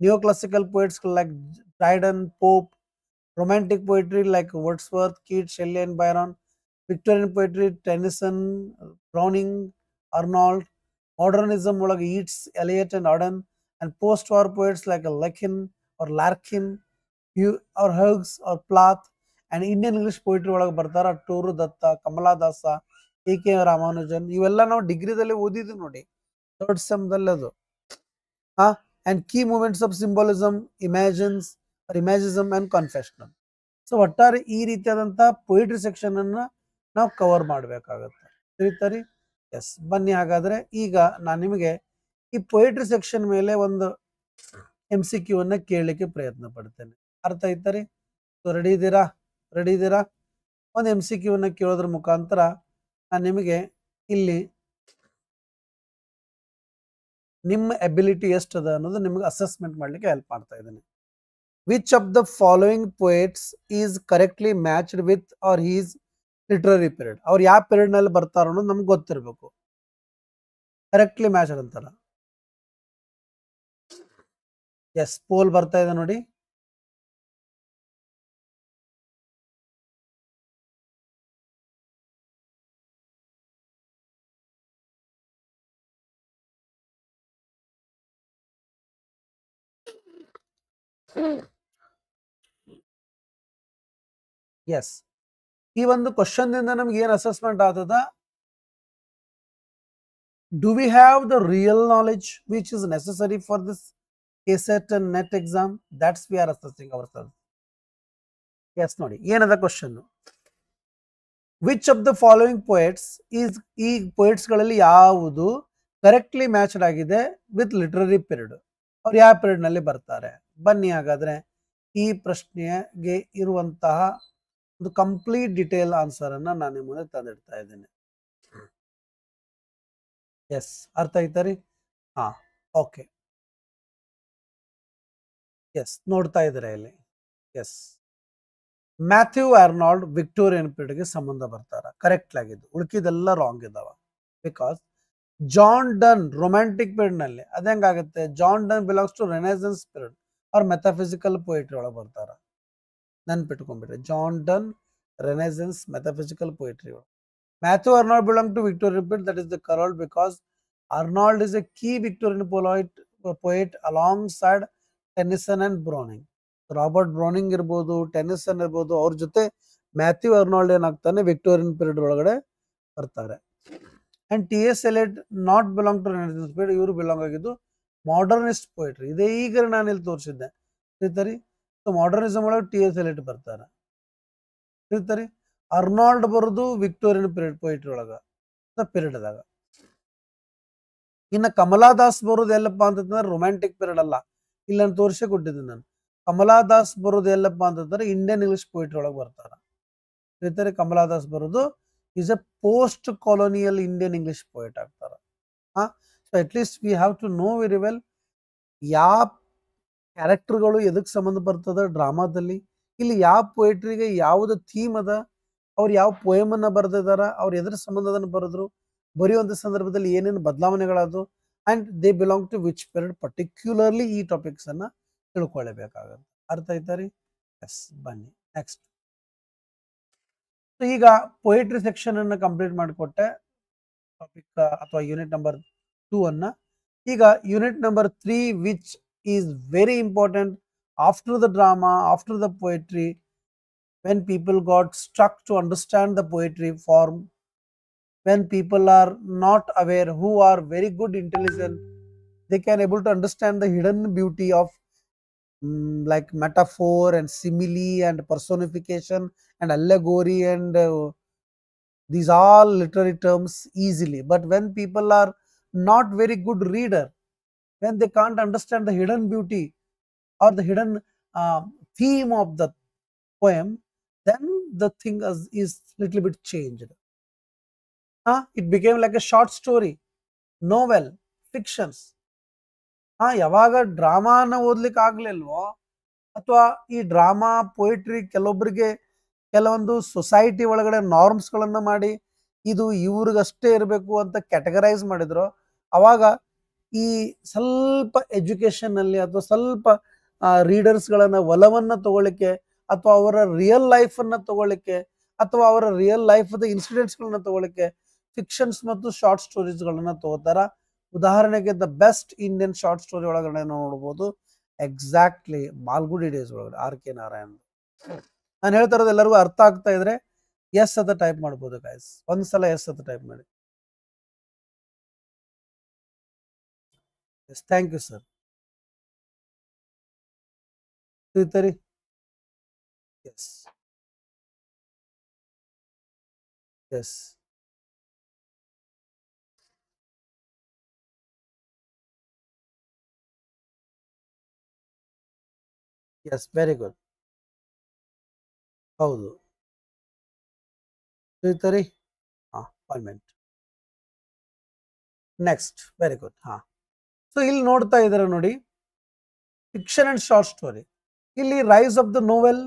Neoclassical poets like Dryden, Pope. Romantic poetry like Wordsworth, Keats, Shelley and Byron. Victorian poetry Tennyson, Browning, Arnold. Modernism ಒಳಗೆ Yeats, Eliot and Auden. And post-war poets like Leckin or Larkin or Hughes or Plath. And Indian English poetry ಒಳಗೆ ಬರ್ತಾರ ಟೂರು ದತ್ತ, ಕಮಲಾದಾಸ, A.K. ರಾಮಾನುಜನ್. ಇವೆಲ್ಲ ನಾವು ಡಿಗ್ರಿದಲ್ಲಿ ಓದಿದ್ವಿ ನೋಡಿ, ಥರ್ಡ್ ಸೆಮ್ದಲ್ಲಿ ಅದು. And key movements of symbolism, imagism and confessional. So ಒಟ್ಟಾರೆ ಈ ರೀತಿಯಾದಂಥ ಪೊಯಿಟ್ರಿ ಸೆಕ್ಷನ್ ಅನ್ನ ನಾವು ಕವರ್ ಮಾಡಬೇಕಾಗತ್ತೆ. ತಿಳಿತರಿ? ಎಸ್, ಬನ್ನಿ ಹಾಗಾದ್ರೆ ಈಗ ನಾನು ನಿಮಗೆ ಈ ಪೊಯಿಟ್ರಿ ಸೆಕ್ಷನ್ ಮೇಲೆ ಒಂದು MCQ ಅನ್ನ ಕೇಳಲಿಕ್ಕೆ ಪ್ರಯತ್ನ ಪಡ್ತೇನೆ. ಅರ್ಥ ಆಯ್ತರಿ? ಸೊ ರೆಡಿ ಇದ್ದೀರಾ? ಒಂದು MCQ ಅನ್ನ ಕೇಳೋದ್ರ ಮುಖಾಂತರ ನಾನು ನಿಮಗೆ ಇಲ್ಲಿ ನಿಮ್ಮ ಎಬಿಲಿಟಿ ಎಷ್ಟದ ಅನ್ನೋದು ನಿಮಗೆ ಅಸೆಸ್ಮೆಂಟ್ ಮಾಡಲಿಕ್ಕೆ ಹೆಲ್ಪ್ ಮಾಡ್ತಾ ಇದ್ದೇನೆ. Which of the following poets is correctly matched with or his literary period? ಅವ್ರು ಯಾವ ಪೀರಿಯಡ್ ನಲ್ಲಿ ಬರ್ತಾರೋ ಅನ್ನೋದು ನಮ್ಗೆ ಗೊತ್ತಿರಬೇಕು. ಕರೆಕ್ಟ್ಲಿ ಮ್ಯಾಚ್ಡ್ ಅಂತಾರ. ಎಸ್, ಪೋಲ್ ಬರ್ತಾ ಇದೆ ನೋಡಿ. ಎಸ್, ಈ ಒಂದು ಕ್ವಶನ್ ದಿಂದ ನಮ್ಗೆ ಏನ್ ಅಸೆಸ್ಮೆಂಟ್ ಆಗ್ತದ? Do we have the real knowledge which is necessary for this KCET and NET exam? That's we are assessing ourselves. Yes, ನೋಡಿ ಏನದ question. Which of the following poets is, ಈ poets ಗಳಲ್ಲಿ ಯಾವುದು ಕರೆಕ್ಟ್ಲಿ ಮ್ಯಾಚ್ಡ್ ಆಗಿದೆ ವಿತ್ ಲಿಟರರಿ ಪೀರಿಯಡ್? ಅವ್ರು ಯಾವ ಪೀರಿಯಡ್ ನಲ್ಲಿ ಬರ್ತಾರೆ? ಬನ್ನಿ ಹಾಗಾದ್ರೆ ಈ ಪ್ರಶ್ನೆಗೆ ಇರುವಂತಹ ಒಂದು ಕಂಪ್ಲೀಟ್ ಡಿಟೇಲ್ ಆನ್ಸರ್ ಅನ್ನ ನಾನು ನಿಮ್ಮ ಮುಂದೆ ತಂದಿಡ್ತಾ ಇದ್ದೇನೆ. ಎಸ್, ಅರ್ಥ ಆಯ್ತರಿ? ಓಕೆ. ಎಸ್, ನೋಡ್ತಾ ಇದ್ರೆ ಇಲ್ಲಿ. ಎಸ್, ಮ್ಯಾಥ್ಯೂ ಆರ್ನಾಲ್ಡ್ ವಿಕ್ಟೋರಿಯನ್ ಪೀರಿಯಡ್ಗೆ ಸಂಬಂಧ ಬರ್ತಾರ. ಕರೆಕ್ಟ್ ಆಗಿದ್ದು, ಉಳ್ಕಿದೆಲ್ಲ ರಾಂಗ್ ಇದಾವ. Because John Donne romantic period ನಲ್ಲಿ ಅದಂಗಾಗುತ್ತೆ. John Donne belongs to Renaissance period ಅವ್ರ ಮೆಥಾಫಿಸಿಕಲ್ ಪೊಯಿಟ್ರಿ ಒಳಗೆ ಬರ್ತಾರ. ನೆನ್ಪಿಟ್ಕೊಂಡ್ಬಿಟ್ರಿ, John Donne Renaissance metaphysical poetry ಒಳಗೆ. Matthew Arnold belonged to Victorian period, that is the correct, because Arnold is a key Victorian poet alongside Tennyson and Browning. Robert Browning ಇರ್ಬೋದು, ಟೆನಿಸನ್ ಇರ್ಬೋದು, ಅವ್ರ ಜೊತೆ ಮ್ಯಾಥ್ಯೂ ಅರ್ನಾಲ್ಡ್ ಏನಾಗ್ತಾನೆ ವಿಕ್ಟೋರಿಯನ್ ಪೀರಿಯಡ್ ಒಳಗಡೆ ಬರ್ತಾರೆ. And T.S. Eliot not belong to Renaissance period, ಇವರು ಬಿಲಾಂಗ್ ಆಗಿದ್ದು ಮಾಡರ್ನಿಸ್ಟ್ ಪೊಯಿಟ್ರಿ. ಇದೇ ಈಗ ನಾನು ಇಲ್ಲಿ ತೋರಿಸಿದ್ದೆ. ತಿಳಿತರಿ? ಸೊ ಮಾಡರ್ನಿಸಮ್ ಒಳಗೆ T.S. Eliot ಬರ್ತಾರೆ. ತಿಳಿತರಿ? ಅರ್ನಾಲ್ಡ್ ಬರೋದು ವಿಕ್ಟೋರಿಯನ್ ಪೀರಿಯಡ್ ಪೊಯಿಟ್ರಿ ಒಳಗ ಪೀರಿಯಡ್ ಅದಾಗ. ಇನ್ನು ಕಮಲಾದಾಸ್ ಬರೋದು ಎಲ್ಲಪ್ಪ ಅಂತಂದ್ರೆ ರೊಮ್ಯಾಂಟಿಕ್ ಪೀರಿಯಡ್ ಅಲ್ಲ, ಇಲ್ಲ ನಾನು ತೋರಿಸೇ ಕೊಟ್ಟಿದ್ದೀನಿ ನಾನು. ಕಮಲಾದಾಸ್ ಬರೋದು ಎಲ್ಲಪ್ಪ ಅಂತಂದ್ರೆ ಇಂಡಿಯನ್ ಇಂಗ್ಲಿಷ್ ಪೊಯಿಟ್ರಿ ಒಳಗೆ ಬರ್ತಾರ. ಹೇಳ್ತಾರೆ ಕಮಲಾದಾಸ್ ಬರೋದು is a post colonial Indian English poet ಆಗ್ತಾರ. So at least we have to know very well ಯಾವ ಕ್ಯಾರೆಕ್ಟರ್ಗಳು ಎದಕ್ಕೆ ಸಂಬಂಧ ಬರ್ತದ ಡ್ರಾಮಾದಲ್ಲಿ, ಇಲ್ಲಿ ಯಾವ ಪೊಯಿಟ್ರಿಗೆ ಯಾವ್ದು ಥೀಮ್ ಅದ, ಅವ್ರು ಯಾವ ಪೋಯಮ್ ಅನ್ನ ಬರೆದಿದಾರ, ಅವ್ರು ಎದ್ರ ಸಂಬಂಧದನ್ನ ಬರೆದ್ರು, ಬರೆಯುವಂತ ಸಂದರ್ಭದಲ್ಲಿ ಏನೇನು ಬದಲಾವಣೆಗಳಾದವು, and they belong to which period, particularly ಈ ಟಾಪಿಕ್ಸ್ ಅನ್ನ ತಿಳ್ಕೊಳ್ಳೇಬೇಕಾಗತ್ತೆ. ಅರ್ಥ ಆಯ್ತಾರಿ? ಎಸ್, ಬನ್ನಿ ನೆಕ್ಸ್ಟ್. ಈಗ ಪೊಯಿಟ್ರಿ ಸೆಕ್ಷನ್ ಅನ್ನ ಕಂಪ್ಲೀಟ್ ಮಾಡಿಕೊಟ್ಟೆ, ಟಾಪಿಕ್ ಅಥವಾ ಯೂನಿಟ್ ನಂಬರ್ 2 ಅನ್ನ. ಈಗ unit number 3 which is very important after the drama, after the poetry, when people got stuck to understand the poetry form, when people are not aware, who are very good intelligent, they can able to understand the hidden beauty of like metaphor and simile and personification and allegory and these all literary terms easily. But when people are not very good reader, when they can't understand the hidden beauty or the hidden theme of the poem, then the thing is little bit changed. It became like a short story, novel, fictions. ಯಾವಾಗ ಡ್ರಾಮಾನ ಓದ್ಲಿಕ್ಕೆ ಆಗ್ಲಿಲ್ವೋ, ಅಥವಾ ಈ ಡ್ರಾಮಾ ಪೊಯಿಟ್ರಿ ಕೆಲವೊಬ್ಬರಿಗೆ ಕೆಲವೊಂದು ಸೊಸೈಟಿ ಒಳಗಡೆ ನಾರ್ಮ್ಸ್ ಗಳನ್ನ ಮಾಡಿ ಇದು ಇವ್ರಿಗಷ್ಟೇ ಇರಬೇಕು ಅಂತ ಕ್ಯಾಟಗರೈಸ್ ಮಾಡಿದ್ರು, ಅವಾಗ ಈ ಸ್ವಲ್ಪ ಎಜುಕೇಶನ್ ಅಲ್ಲಿ ಅಥವಾ ಸ್ವಲ್ಪ ರೀಡರ್ಸ್ ಗಳನ್ನ ಒಲವನ್ನ ತಗೊಳ್ಳಿಕ್ಕೆ ಅಥವಾ ಅವರ ರಿಯಲ್ ಲೈಫ್ ಅನ್ನ ತಗೊಳ್ಳಿಕ್ಕೆ ಅಥವಾ ಅವರ ರಿಯಲ್ ಲೈಫ್ ಇನ್ಸಿಡೆಂಟ್ಸ್ಗಳನ್ನ ತಗೊಳ್ಳಿಕ್ಕೆ ಫಿಕ್ಷನ್ಸ್ ಮತ್ತು ಶಾರ್ಟ್ ಸ್ಟೋರೀಸ್ಗಳನ್ನ ತಗೋತಾರ. ಉದಾಹರಣೆಗೆ the best Indian short story ಒಳಗಡೆ ನೋಡ್ಬೋದು ಎಕ್ಸಾಕ್ಟ್ಲಿ ಮಾಲ್ಗುಡಿ ಡೇಸ್ ಒಳಗಡೆ RK ನಾರಾಯಣ್. ನಾನು ಹೇಳ್ತಾ ಇರೋದು ಎಲ್ಲರಿಗೂ ಅರ್ಥ ಆಗ್ತಾ ಇದ್ರೆ ಎಸ್ ಅಂತ ಟೈಪ್ ಮಾಡ್ಬೋದು ಗೈಸ್. ಒಂದ್ಸಲ ಎಸ್ ಅಂತ ಟೈಪ್ ಮಾಡಿ. Yes, thank you sir. ತಿಳಿತರಿ? Yes yes yes, very good. ಹೌದು, ತಿಳಿತರಿ? ಹಾ, 1 minute. Next, very good. ಹಾ, ಸೊ ಇಲ್ಲಿ ನೋಡ್ತಾ ಇದ್ದಾರೆ ನೋಡಿ, ಫಿಕ್ಷನ್ ಅಂಡ್ ಶಾರ್ಟ್ ಸ್ಟೋರಿ. ಇಲ್ಲಿ rise of the novel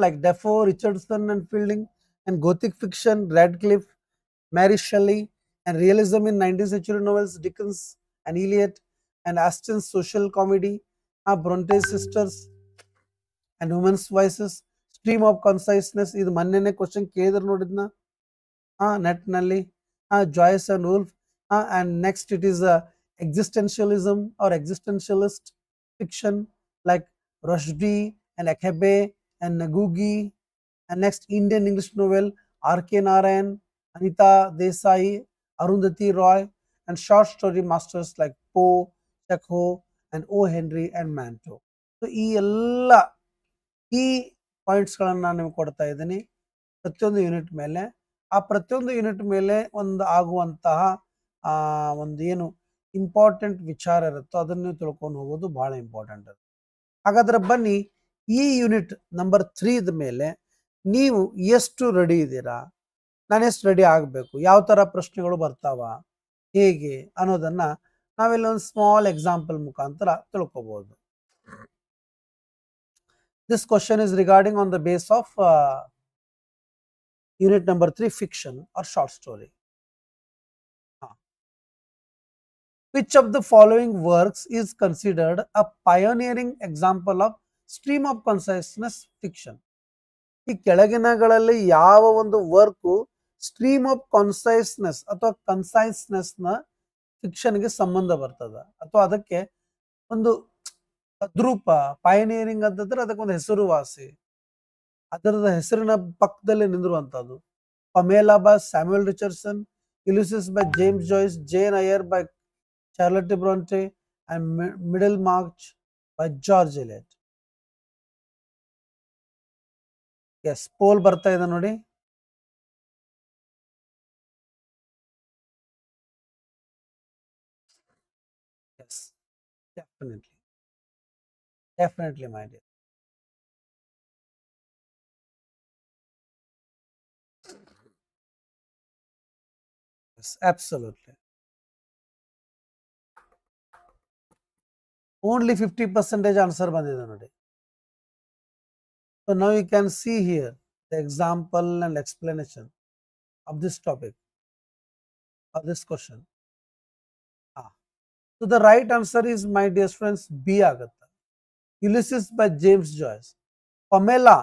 like Defoe, Richardson and Fielding, and Gothic fiction, Radcliffe, Mary Shelley, and realism in 19th century novels, Dickens and Eliot, and Austen's social comedy, Bronte's sisters, and women's voices, stream of consciousness. ಇದು ಮೊನ್ನೆನೇ ಕ್ವಶನ್ ಕೇಳಿದ್ರು ನೋಡಿದ್ನ ನೆಟ್ ನಲ್ಲಿ. Joyce and Woolf, and next it is existentialism or existentialist fiction like Rushdie and Akhebe and Nagugi, and next Indian English novel RK Narayan, Anita Desai, Arundhati Roy, and short story masters like Poe, Chekhov, and O. Henry and Manto. So ಈ ಎಲ್ಲ ಈ ಪಾಯಿಂಟ್ಸ್ಗಳನ್ನು ನಾನು ನಿಮಗೆ ಕೊಡ್ತಾ ಇದ್ದೀನಿ ಪ್ರತಿಯೊಂದು ಯೂನಿಟ್ ಮೇಲೆ. ಆ ಪ್ರತಿಯೊಂದು ಯೂನಿಟ್ ಮೇಲೆ ಒಂದು ಆಗುವಂತಹ ಒಂದು ಏನು ಇಂಪಾರ್ಟೆಂಟ್ ವಿಚಾರ ಇರುತ್ತೋ ಅದನ್ನು ನೀವು ತಿಳ್ಕೊಂಡು ಹೋಗೋದು ಬಹಳ ಇಂಪಾರ್ಟೆಂಟ್. ಹಾಗಾದ್ರೆ ಬನ್ನಿ, ಈ ಯೂನಿಟ್ ನಂಬರ್ 3 ಮೇಲೆ ನೀವು ಎಷ್ಟು ರೆಡಿ ಇದ್ದೀರಾ, ನಾನು ಎಷ್ಟು ರೆಡಿ ಆಗಬೇಕು, ಯಾವ ಥರ ಪ್ರಶ್ನೆಗಳು ಬರ್ತಾವ, ಹೇಗೆ ಅನ್ನೋದನ್ನ ನಾವೆಲ್ಲ ಒಂದು ಸ್ಮಾಲ್ ಎಕ್ಸಾಂಪಲ್ ಮುಖಾಂತರ ತಿಳ್ಕೊಬಹುದು. This question is regarding on the base of unit number 3, fiction or short story. Which of the following works is considered a pioneering example of stream of consciousness fiction? ಈ ಕೆಳಗಿನಗಳಲ್ಲಿ ಯಾವ ಒಂದು ವರ್ಕು ಸ್ಟ್ರೀಮ್ ಆಫ್ ಕಾನ್ಸೈಸ್ನೆಸ್ ಅಥವಾ ಕನ್ಸೈಸ್ನೆಸ್ ನ ಫಿಕ್ಷನ್ಗೆ ಸಂಬಂಧ ಬರ್ತದ, ಅಥವಾ ಅದಕ್ಕೆ ಒಂದು ತದ್ರೂಪ, ಪಯನಿಯರಿಂಗ್ ಅಂತಂದ್ರೆ ಅದಕ್ಕೆ ಒಂದು ಹೆಸರುವಾಸಿ, ಅದರದ ಹೆಸರಿನ ಪಕ್ಕದಲ್ಲಿ ನಿಂದಿರುವಂತದ್ದು. Pamela by Samuel Richardson, Ulysses by James Joyce, Jane Eyre by Charlotte Brontë, and Middlemarch by George Eliot. Yes, poll ಬರ್ತಾ ಇದೆ ನೋಡಿ. Yes, definitely my dear. Yes, absolutely. Only 50% answer ಬಂದಿದೆ ನೋಡಿ. So now you can see here the example and explanation of this topic, of this question. So the right answer is, my dear friends, B ಆಗುತ್ತೆ. Ulysses by James Joyce. Pamela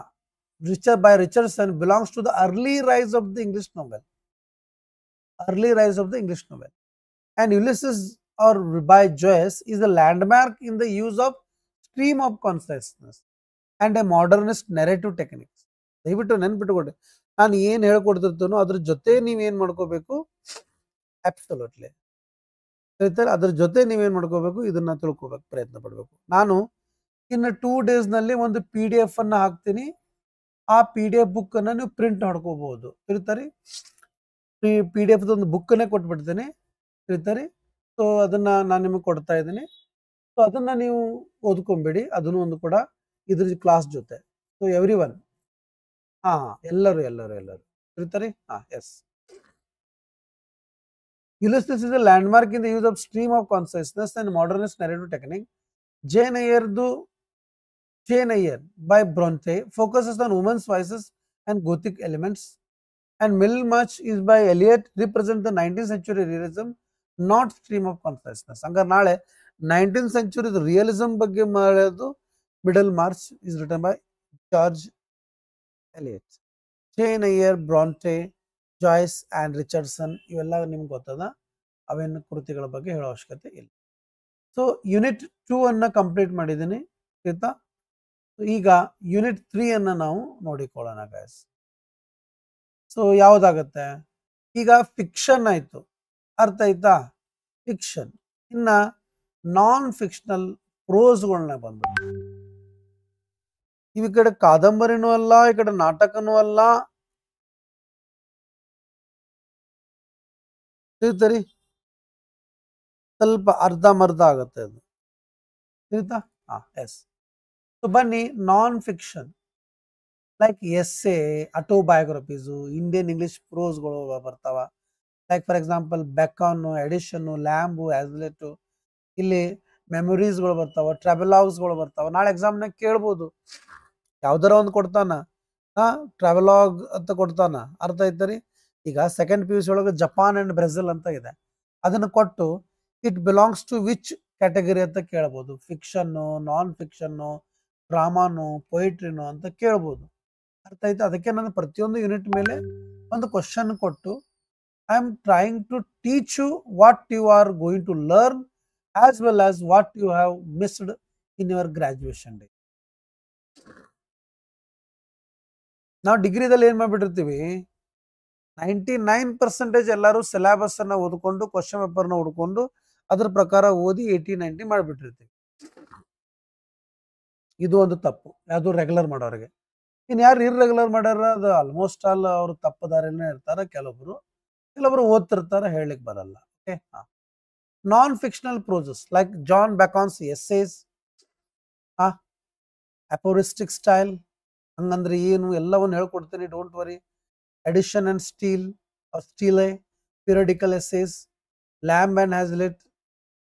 by Richardson belongs to the early rise of the English novel. Early rise of the English novel. And Ulysses or by Joyce is a landmark in the use of stream of consciousness and a modernist narrative techniques. ದಯವಿಟ್ಟು ನೆನ್ಪಿಟ್ಟುಕೊಳ್ಳಿ, ನಾನು ಏನು ಹೇಳ್ಕೊಡ್ತಿರ್ತೀನೋ ಅದ್ರ ಜೊತೆ ನೀವೇನು ಮಾಡ್ಕೋಬೇಕು, ಅಬ್ಸಲ್ಯೂಟ್ಲಿ ಅದ್ರ ಜೊತೆ ನೀವೇನು ಮಾಡ್ಕೋಬೇಕು, ಇದನ್ನ ತಿಳ್ಕೋಬೇಕು, ಪ್ರಯತ್ನ ಪಡಬೇಕು. ನಾನು ಇನ್ನು 2 days ನಲ್ಲಿ ಒಂದು PDF ಅನ್ನ ಹಾಕ್ತೀನಿ. ಆ PDF ಬುಕ್ ಅನ್ನ ನೀವು ಪ್ರಿಂಟ್ ಮಾಡ್ಕೋಬಹುದು. ತಿಳಿತಾರಿ? PDF ಒಂದು ಬುಕ್ಕನ್ನೇ ಕೊಟ್ಬಿಡ್ತೀನಿ. ತಿಳಿತಾರಿ? ಸೊ ಅದನ್ನ ನಾನು ನಿಮಗೆ ಕೊಡ್ತಾ ಇದ್ದೀನಿ. ಸೊ ಅದನ್ನ ನೀವು ಓದ್ಕೊಂಬೇಡಿ, ಅದನ್ನು ಒಂದು ಕೂಡ ಇದ್ರ ಕ್ಲಾಸ್ ಜೊತೆ. ಸೊ ಎವ್ರಿ1, ಎಲ್ಲರೂ ತಿಳಿತಾರಿ? S. Ulysses is a landmark in the use of stream of consciousness and modernist narrative technique. Jane Eyre by Bronte focuses on women's voices and Gothic elements, and Middlemarch is by Eliot represent the 19th century realism, not stream of consciousness. ಹಂಗಾರೆ ನಾಳೆ 19th century realism ಬಗ್ಗೆ ಮಾಡೋದು Middlemarch is written by George Eliot. Jane Iyer, Brontë, joys and Richardson ಇವೆಲ್ಲ ನಿಮ್ಗೆ ಗೊತ್ತದ. ಅವೇನು ಕೃತಿಗಳ ಬಗ್ಗೆ ಹೇಳೋ ಅವಶ್ಯಕತೆ ಇಲ್ಲ. ಸೊ ಯೂನಿಟ್ 2 ಅನ್ನು ಕಂಪ್ಲೀಟ್ ಮಾಡಿದ್ದೀನಿ, ಆಯ್ತಾ. ಈಗ ಯೂನಿಟ್ 3 ಅನ್ನು ನಾವು ನೋಡಿಕೊಳ್ಳೋಣ ಗೈಸ್. ಸೊ ಯಾವುದಾಗತ್ತೆ ಈಗ? ಫಿಕ್ಷನ್ ಆಯಿತು, ಅರ್ಥ ಆಯ್ತಾ, ಫಿಕ್ಷನ್. ಇನ್ನ ನಾನ್ ಫಿಕ್ಷನಲ್ ಪ್ರೋಸ್ಗಳನ್ನ ಬಂದು, ಈ ಕಡೆ ಕಾದಂಬರಿನೂ ಅಲ್ಲ, ಈ ಕಡೆ ನಾಟಕನೂ ಅಲ್ಲ, ತಿಳಿತರಿ ಸ್ವಲ್ಪ ಅರ್ಧಂಬರ್ಧ ಆಗುತ್ತೆ ಅದು, ತಿಳಿತಾ. ಎಸ್. ಸೊ ಬನ್ನಿ, non fiction like essay, autobiographies, Indian English ಪ್ರೋಸ್ಗಳು ಬರ್ತಾವ. Like for example Bacon, Addison, Lamb, Hazlitt, ಇಲ್ಲಿ ಮೆಮೊರೀಸ್ಗಳು ಬರ್ತಾವ, ಟ್ರಾವೆಲಾಗ್ಸ್ಗಳು ಬರ್ತಾವ. ನಾಳೆ ಎಕ್ಸಾಮ್ನಾಗ ಕೇಳ್ಬೋದು, ಯಾವ್ದಾರ ಒಂದು ಕೊಡ್ತಾನ, ಟ್ರಾವೆಲಾಗ್ ಅಂತ ಕೊಡ್ತಾನ, ಅರ್ಥ ಆಯ್ತರಿ. ಈಗ ಸೆಕೆಂಡ್ PUC ಒಳಗೆ ಜಪಾನ್ ಅಂಡ್ ಬ್ರೆಜಿಲ್ ಅಂತ ಇದೆ, ಅದನ್ನು ಕೊಟ್ಟು it belongs to which category ಅಂತ ಕೇಳ್ಬೋದು. ಫಿಕ್ಷನ್ನು, ನಾನ್ ಫಿಕ್ಷನ್ನು, ಡ್ರಾಮಾನು, ಪೊಯಿಟ್ರಿನು ಅಂತ ಕೇಳ್ಬೋದು, ಅರ್ಥ ಆಯ್ತು. ಅದಕ್ಕೆ ನಾನು ಪ್ರತಿಯೊಂದು ಯೂನಿಟ್ ಮೇಲೆ ಒಂದು ಕ್ವಶನ್ ಕೊಟ್ಟು I am trying to teach you what you are going to learn as well as what you have missed in your graduation day. ನಾವು ಡಿಗ್ರಿದಲ್ಲಿ ಏನ್ ಮಾಡ್ಬಿಟ್ಟಿರ್ತೀವಿ, 99% ಎಲ್ಲರೂ ಸಿಲೆಬಸ್ ಅನ್ನ ಓದ್ಕೊಂಡು ಕ್ವಶನ್ ಪೇಪರ್ನ ಹುಡ್ಕೊಂಡು ಅದ್ರ ಪ್ರಕಾರ ಓದಿ 80-90 ಮಾಡಿಬಿಟ್ಟಿರ್ತೀವಿ. ಇದು ಒಂದು ತಪ್ಪು, ಯಾವುದು ರೆಗ್ಯುಲರ್ ಮಾಡೋರಿಗೆ. ಇನ್ನು ಯಾರು ಇರ್ರೆಗ್ಯುಲರ್ ಮಾಡ್ಯಾರ, ಅದು ಆಲ್ಮೋಸ್ಟ್ ಆಲ್ ಅವರು ತಪ್ಪದಾರಿನೇ ಇರ್ತಾರೆ. ಕೆಲವರು ಓದ್ತಿರ್ತಾರೆ, ಹೇಳಲಿಕ್ಕೆ ಬರಲ್ಲ. Okay. Non fictional proses like John Bacon's essays, aphoristic style, ಹಂಗಂದ್ರೆ ಏನು ಎಲ್ಲವನ್ನು ಹೇಳ್ಕೊಡ್ತೀನಿ, don't worry. Addison and Steele, periodical essays, Lamb and Hazlitt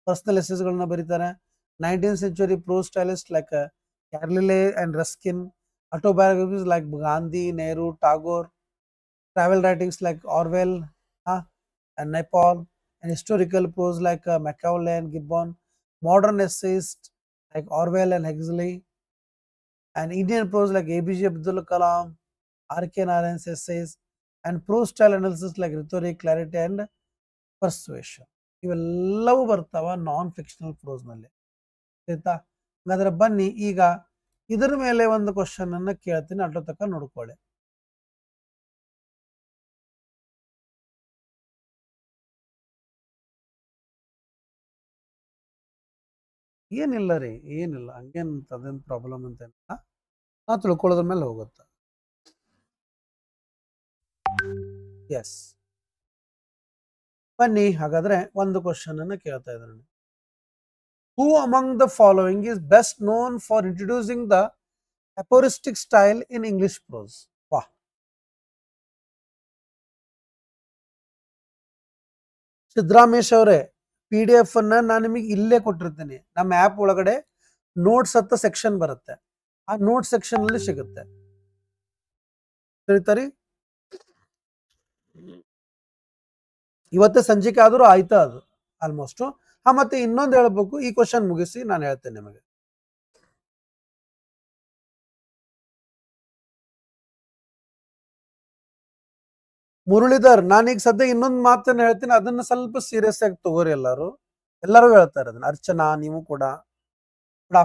personal ಎಸ್ಸೇಸ್ಗಳನ್ನ ಬರೀತಾರೆ. 19th century prose stylists like Carlyle and Ruskin, autobiographies like Gandhi, Nehru, Tagore, travel writings like Orwell and Naipaul, and historical prose like Macaulay and Gibbon, modern essayists like Orwell and Huxley, and Indian prose like APJ Abdul Kalam, R.K. Narayan's essays, and prose style analysis like rhetoric, clarity and persuasion. ಇವೆಲ್ಲವೂ ಬರ್ತಾವ ನಾನ್ ಫಿಕ್ಷನಲ್ ಪ್ರೋಸ್ನಲ್ಲಿ, ಆಯ್ತಾ. ಹಾಗಾದ್ರೆ ಬನ್ನಿ, ಈಗ ಇದರ ಮೇಲೆ ಒಂದು ಕ್ವಶನ್ ಅನ್ನ ಕೇಳ್ತೀನಿ, ಅಡ್ಡ ತಕ್ಕ ನೋಡ್ಕೊಳ್ಳಿ. ಏನಿಲ್ಲ ರೀ, ಏನಿಲ್ಲ, ಹಂಗೇನ್ ಅದೇನು ಪ್ರಾಬ್ಲಮ್ ಅಂತ ಏನಿಲ್ಲ, ನಾ ತಿಳ್ಕೊಳ್ಳೋದ್ರ ಮೇಲೆ ಹೋಗುತ್ತೆ. ಎಸ್, ಬನ್ನಿ ಹಾಗಾದ್ರೆ ಒಂದು ಕ್ವಶನ್ ಅನ್ನ ಕೇಳ್ತಾ ಇದ್ದಾರೆ. Who among the following is best known for introducing the aphoristic style in English prose? ವಾಹ್, ಸಿದ್ದರಾಮೇಶ್ ಅವರೇ, PDF ಅನ್ನ ನಾನು ನಿಮಗೆ ಇಲ್ಲೇ ಕೊಟ್ಟಿರ್ತೀನಿ. ನಮ್ಮ ಆ್ಯಪ್ ಒಳಗಡೆ ನೋಟ್ಸ್ ಅಂತ ಸೆಕ್ಷನ್ ಬರುತ್ತೆ, ಆ ನೋಟ್ ಸೆಕ್ಷನ್ ಅಲ್ಲಿ ಸಿಗುತ್ತೆ, ತಿಳಿತಾರಿ. ಇವತ್ತೇ ಸಂಜೆಗೆ ಆದ್ರೂ ಆಯ್ತಾ ಅದು ಆಲ್ಮೋಸ್ಟ್. ಮತ್ತೆ ಇನ್ನೊಂದು ಹೇಳ್ಬೇಕು, ಈ ಕ್ವಶನ್ ಮುಗಿಸಿ ನಾನು ಹೇಳ್ತೇನೆ ನಿಮಗೆ. ಮುರಳೀಧರ್, ನಾನೀಗ ಸದ್ಯ ಇನ್ನೊಂದು ಮಾತನ್ನ ಹೇಳ್ತೀನಿ, ಅದನ್ನ ಸ್ವಲ್ಪ ಸೀರಿಯಸ್ ಆಗಿ ತಗೋರಿ. ಎಲ್ಲರೂ ಹೇಳ್ತಾರೆ ಅದನ್ನ. ಅರ್ಚನಾ, ನೀವು ಕೂಡ good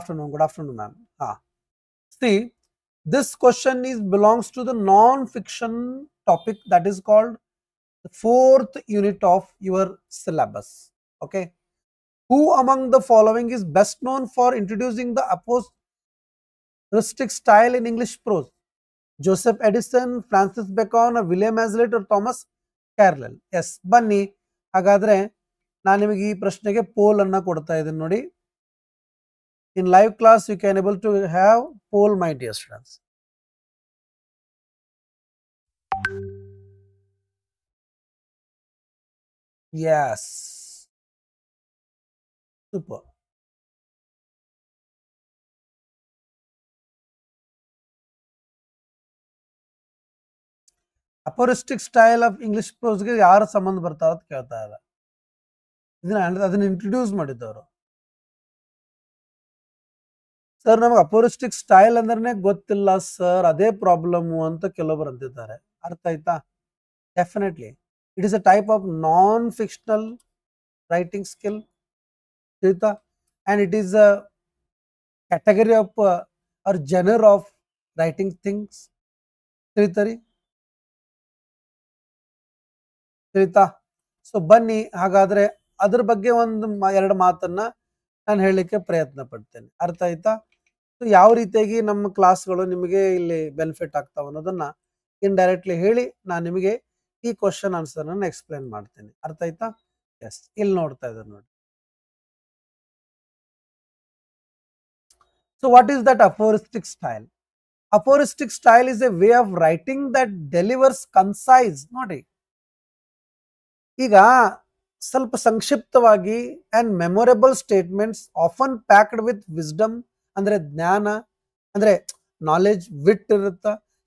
afternoon ma'am. See, this question belongs to the non fiction topic that is called the 4th unit of your syllabus. Okay. Who among the following is best known for introducing the aphoristic style in English prose? Joseph Addison, Francis Bacon, or William Hazlitt, or Thomas Carlyle? Yes, ಬನ್ನಿ ಹಾಗಾದ್ರೆ ನಾನು ನಿಮಗೆ ಈ ಪ್ರಶ್ನೆಗೆ ಪೋಲ್ ಅನ್ನ ಕೊಡ್ತಾ ಇದ್ದೀನಿ ನೋಡಿ. In live class you can able to have poll, my dear students. Yes, super. Aphoristic style of English ಪ್ರೋಸ್ಗೆ ಯಾರು ಸಂಬಂಧ ಬರ್ತಾರ ಅಂತ ಕೇಳ್ತಾ ಇಲ್ಲ. ಅದನ್ನ ಇಂಟ್ರೊಡ್ಯೂಸ್ ಮಾಡಿದ್ದವರು. ಸರ್, ನಮಗೆ ಅಪೋರಿಸ್ಟಿಕ್ ಸ್ಟೈಲ್ ಅಂದ್ರೆ ಗೊತ್ತಿಲ್ಲ ಸರ್, ಅದೇ ಪ್ರಾಬ್ಲಮ್ ಅಂತ ಕೆಲವೊಬ್ರು ಅಂತಿದ್ದಾರೆ. ಅರ್ಥ ಆಯ್ತಾ? Definitely it is a type of non fictional writing skill, ತಿಳಿತಾ? And it is a category of or genre of writing things, ತಿಳಿತಾರಿ? ತಿಳಿತಾ? ಸೊ ಬನ್ನಿ ಹಾಗಾದ್ರೆ ಅದ್ರ ಬಗ್ಗೆ ಒಂದು ಎರಡು ಮಾತನ್ನ ನಾನು ಹೇಳಲಿಕ್ಕೆ ಪ್ರಯತ್ನ ಪಡ್ತೇನೆ. ಅರ್ಥ ಆಯ್ತಾ? ಸೊ ಯಾವ ರೀತಿಯಾಗಿ ನಮ್ಮ ಕ್ಲಾಸ್ಗಳು ನಿಮಗೆ ಇಲ್ಲಿ ಬೆನಿಫಿಟ್ ಆಗ್ತಾವ ಅನ್ನೋದನ್ನ ಇಂಡೈರೆಕ್ಟ್ಲಿ ಹೇಳಿ ನಾನು ನಿಮಗೆ ಈ ಕ್ವಶನ್ ಆನ್ಸರ್ ಅನ್ನು ಎಕ್ಸ್ಪ್ಲೇನ್ ಮಾಡ್ತೇನೆ. ಅರ್ಥ ಆಯ್ತಾ? ಎಸ್, ಇಲ್ಲಿ ನೋಡ್ತಾ ಇದ್ದಾರೆ ನೋಡಿ. So what is that aphoristic style? Aphoristic style is a way of writing that delivers concise. ನೋಡಿ, ಈಗ ಸ್ವಲ್ಪ ಸಂಕ್ಷಿಪ್ತವಾಗಿ and memorable statements often packed with wisdom, ಅಂದ್ರೆ ಜ್ಞಾನ, ಅಂದ್ರೆ ನಾಲೆಜ್, ವಿಟ್ ಇರುತ್ತ,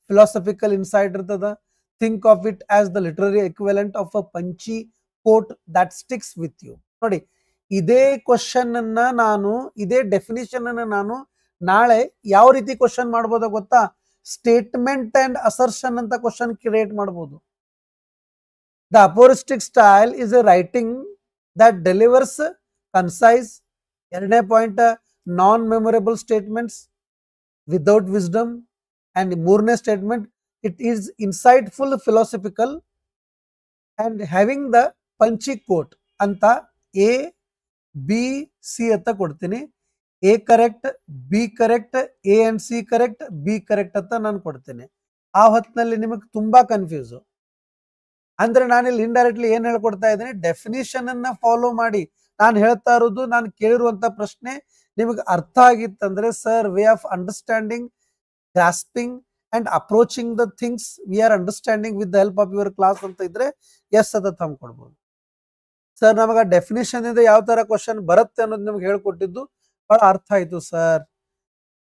ಫಿಲಾಸಫಿಕಲ್ ಇನ್ಸೈಟ್ ಇರ್ತದ. Think of it as the literary equivalent of a punchy quote that sticks with you. ನೋಡಿ, ಇದೇ ಕ್ವಶನ್ ಅನ್ನ ನಾನು, ಇದೇ ಡೆಫಿನಿಷನ್ ಅನ್ನ ನಾನು ನಾಳೆ ಯಾವ ರೀತಿ ಕ್ವಶನ್ ಮಾಡ್ಬೋದ ಗೊತ್ತಾ? ಸ್ಟೇಟ್ಮೆಂಟ್ ಅಂಡ್ ಅಸರ್ಷನ್ ಅಂತ ಕ್ವಶನ್ ಕ್ರಿಯೇಟ್ ಮಾಡ್ಬೋದು. The aphoristic style is a writing that delivers concise, ಎರಡನೇ point non-memorable statements without wisdom, and ಮೂರನೇ statement it is insightful, philosophical and having the punchy quote ಅಂತ A, B, C ಅಂತ ಕೊಡ್ತೀನಿ. A correct, B correct, A and C correct, B correct ಅಂತ ನಾನು ಕೊಡ್ತೀನಿ. ಆ ಹೊತ್ತಿನಲ್ಲಿ ನಿಮಗೆ ತುಂಬಾ ಕನ್ಫ್ಯೂಸ್. ಅಂದ್ರೆ ನಾನಿಲ್ಲಿ ಇಂಡೈರೆಕ್ಟ್ಲಿ ಏನ್ ಹೇಳ್ಕೊಡ್ತಾ ಇದ್ದೀನಿ, ಡೆಫಿನಿಷನ್ ಅನ್ನ ಫಾಲೋ ಮಾಡಿ. ನಾನು ಹೇಳ್ತಾ ಇರೋದು, ನಾನು ಕೇಳಿರುವಂತ ಪ್ರಶ್ನೆ ನಿಮಗೆ ಅರ್ಥ ಆಗಿತ್ತಂದ್ರೆ, sir way of understanding, grasping and approaching the things we are understanding with the help of your class ಅಂತ ಇದ್ರೆ ಎಸ್ ಅಂತ ಥಂಬ್ ಕೊಡ್ಬೋದು. ಸರ್ ನಮಗ ಡೆಫಿನಿಷನ್ ಇಂದ ಯಾವ ತರ ಕ್ವಶನ್ ಬರುತ್ತೆ ಅನ್ನೋದು ನಿಮ್ಗೆ ಹೇಳ್ಕೊಟ್ಟಿದ್ದು ಬಹಳ ಅರ್ಥ ಆಯ್ತು ಸರ್.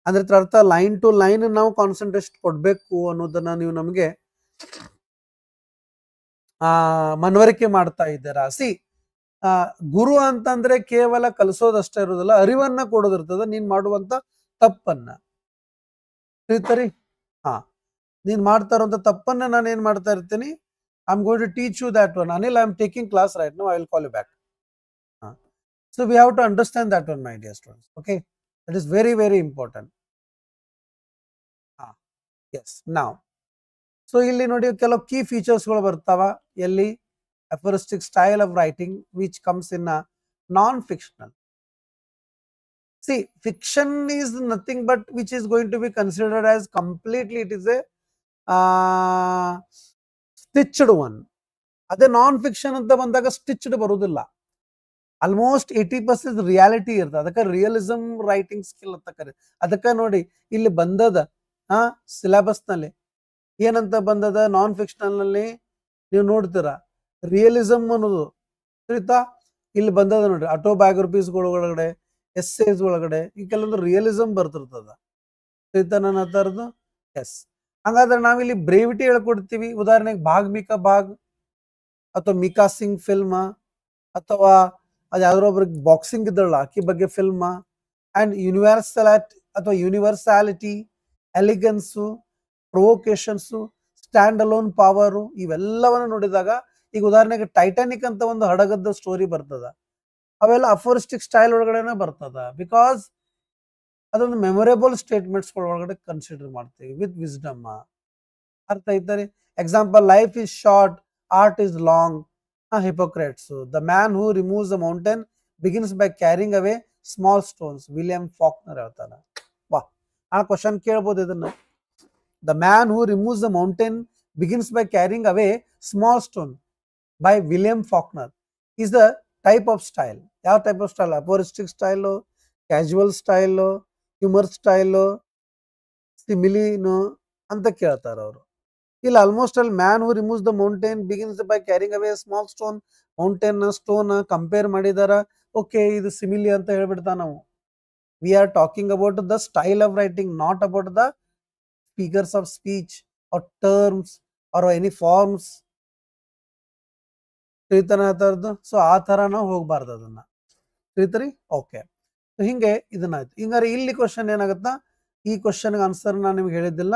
ಅಂದ್ರೆ ಅರ್ಥ ಲೈನ್ ಟು ಲೈನ್ ನಾವು ಕಾನ್ಸಂಟ್ರೇಟ್ ಕೊಡ್ಬೇಕು ಅನ್ನೋದನ್ನ ನೀವು ನಮಗೆ ಮನವರಿಕೆ ಮಾಡ್ತಾ ಇದ್ದೀರಾ. ಗುರು ಅಂತಂದ್ರೆ ಕೇವಲ ಕಲಿಸೋದಷ್ಟೇ ಇರೋದಿಲ್ಲ, ಅರಿವನ್ನ ಕೊಡೋದಿರ್ತದ. ನೀನ್ ಮಾಡುವಂತ ತಪ್ಪನ್ನ, ತಿಳಿತರಿ? ನೀನ್ ಮಾಡ್ತಾ ಇರುವಂತ ತಪ್ಪನ್ನ ನಾನು ಏನ್ ಮಾಡ್ತಾ ಇರ್ತೀನಿ, I am going to teach you that one. Anil, I am taking class right now, I will call you back. So we have to understand that one, my dear students. Okay, that is very very important. Yes, ನಾವ್ ಸೊ ಇಲ್ಲಿ ನೋಡಿ ಕೆಲವು ಕೀ ಫೀಚರ್ಸ್ಗಳು ಬರ್ತಾವ. ಎಲ್ಲಿ? Aphoristic style of writing which comes in non fictional. See, fiction is nothing but which is going to be considered as completely it is A stitched one. ಅದೇ ನಾನ್ ಫಿಕ್ಷನ್ ಅಂತ ಬಂದಾಗ ಸ್ಟಿಚ್ಡ್ ಬರುವುದಿಲ್ಲ. ಆಲ್ಮೋಸ್ಟ್ 80% ರಿಯಾಲಿಟಿ ಇರ್ತದೆ. ಅದಕ್ಕೆ ರಿಯಲಿಸಮ್ ರೈಟಿಂಗ್ ಸ್ಕಿಲ್ ಅಂತ ಕರೀ. ಅದಕ್ಕೆ ನೋಡಿ ಇಲ್ಲಿ ಬಂದದ ಸಿಲೆಬಸ್ ನಲ್ಲಿ ಏನಂತ ಬಂದದ, ನಾನ್ ಫಿಕ್ಷನಲ್ ನಲ್ಲಿ ನೀವು ನೋಡ್ತೀರಾ ರಿಯಲಿಸಮ್ ಅನ್ನೋದು, ತಿಳಿತಾ? ಇಲ್ಲಿ ಬಂದದ ನೋಡ್ರಿ, ಆಟೋಬಯೋಗ್ರಫೀಸ್ ಒಳಗಡೆ, ಎಸ್ಸೇಸ್ ಒಳಗಡೆ ಈ ಕೆಲವೊಂದು ರಿಯಲಿಸಮ್ ಬರ್ತಿರ್ತದ. ತಿಳಿತಾ ನನ್ನ ಹತ್ತರದು? ಎಸ್. ಹಂಗಾದ್ರೆ ನಾವಿಲ್ಲಿ ಬ್ರೇವಿಟಿ ಹೇಳ್ಕೊಡ್ತೀವಿ. ಉದಾಹರಣೆಗೆ ಭಾಗ್ ಮಿಕಾ ಭಾಗ್, ಅಥವಾ ಮಿಕಾ ಸಿಂಗ್ ಫಿಲ್ಮ್, ಅಥವಾ ಅದು ಯಾವ್ದಾದ್ರು ಒಬ್ರಿಗೆ ಬಾಕ್ಸಿಂಗ್ ಇದ್ದಳ ಆಕಿ ಬಗ್ಗೆ film. And universality, elegance, provocations, stand alone power, ಇವೆಲ್ಲವನ್ನು ನೋಡಿದಾಗ ಈಗ ಉದಾಹರಣೆಗೆ ಟೈಟಾನಿಕ್ ಅಂತ ಒಂದು ಹಡಗದ ಸ್ಟೋರಿ ಬರ್ತದ, ಅವೆಲ್ಲ ಅಫೋರಿಸ್ಟಿಕ್ ಸ್ಟೈಲ್ ಒಳಗಡೆನೆ ಬರ್ತದ. ಬಿಕಾಸ್ ಅದೊಂದು ಮೆಮೊರೇಬಲ್ ಸ್ಟೇಟ್ಮೆಂಟ್ಸ್ ಒಳಗಡೆ ಕನ್ಸಿಡರ್ ಮಾಡ್ತೀವಿ ವಿತ್ ವಿಸ್ಡಮ್. ಅರ್ಥ ಐತರಿ? Example, life is short, art is long, Hippocrates. The man who removes the mountain begins by carrying away small stones, William Faulkner ಹೇಳ್ತಾನೆ. ವಾ, ಆ ಕ್ವಶನ್ ಕೇಳ್ಬೋದು ಇದನ್ನ. The man who removes the mountain begins by carrying away small stone by William Faulkner is the type of style. ಯಾವ type of style? Aphoristic style, casual style, humour style, ಸಿಮಿಲಿನು ಅಂತ ಕೇಳ್ತಾರ ಅವರು. ಇಲ್ಲ, ಆಲ್ಮೋಸ್ಟ್ ಅಲ್ಲಿ man who removes the mountain begins by carrying away small stone, mountain stone compare ಮಾಡಿದಾರ. ಓಕೆ, ಇದು ಸಿಮಿಲಿ ಅಂತ ಹೇಳ್ಬಿಡ್ತಾ ನಾವು. We are talking about the style of writing, not about the figures of speech or terms or any forms. ತಿಳಿತಾನ ಆತರದ್ದು? ಸೊ ಆ ತರ ನಾವು ಹೋಗ್ಬಾರ್ದು, ಅದನ್ನ ತಿಳಿತರಿ? ಓಕೆ, ಹಿಂಗೆ ಇದನ್ನಾಯ್ತು. ಹಿಂಗಾರೆ ಇಲ್ಲಿ ಕ್ವಶನ್ ಏನಾಗುತ್ತಾ, ಈ ಕ್ವಶನ್ಗೆ ಆನ್ಸರ್ ನಾನು ನಿಮ್ಗೆ ಹೇಳಿದ್ದಿಲ್ಲ.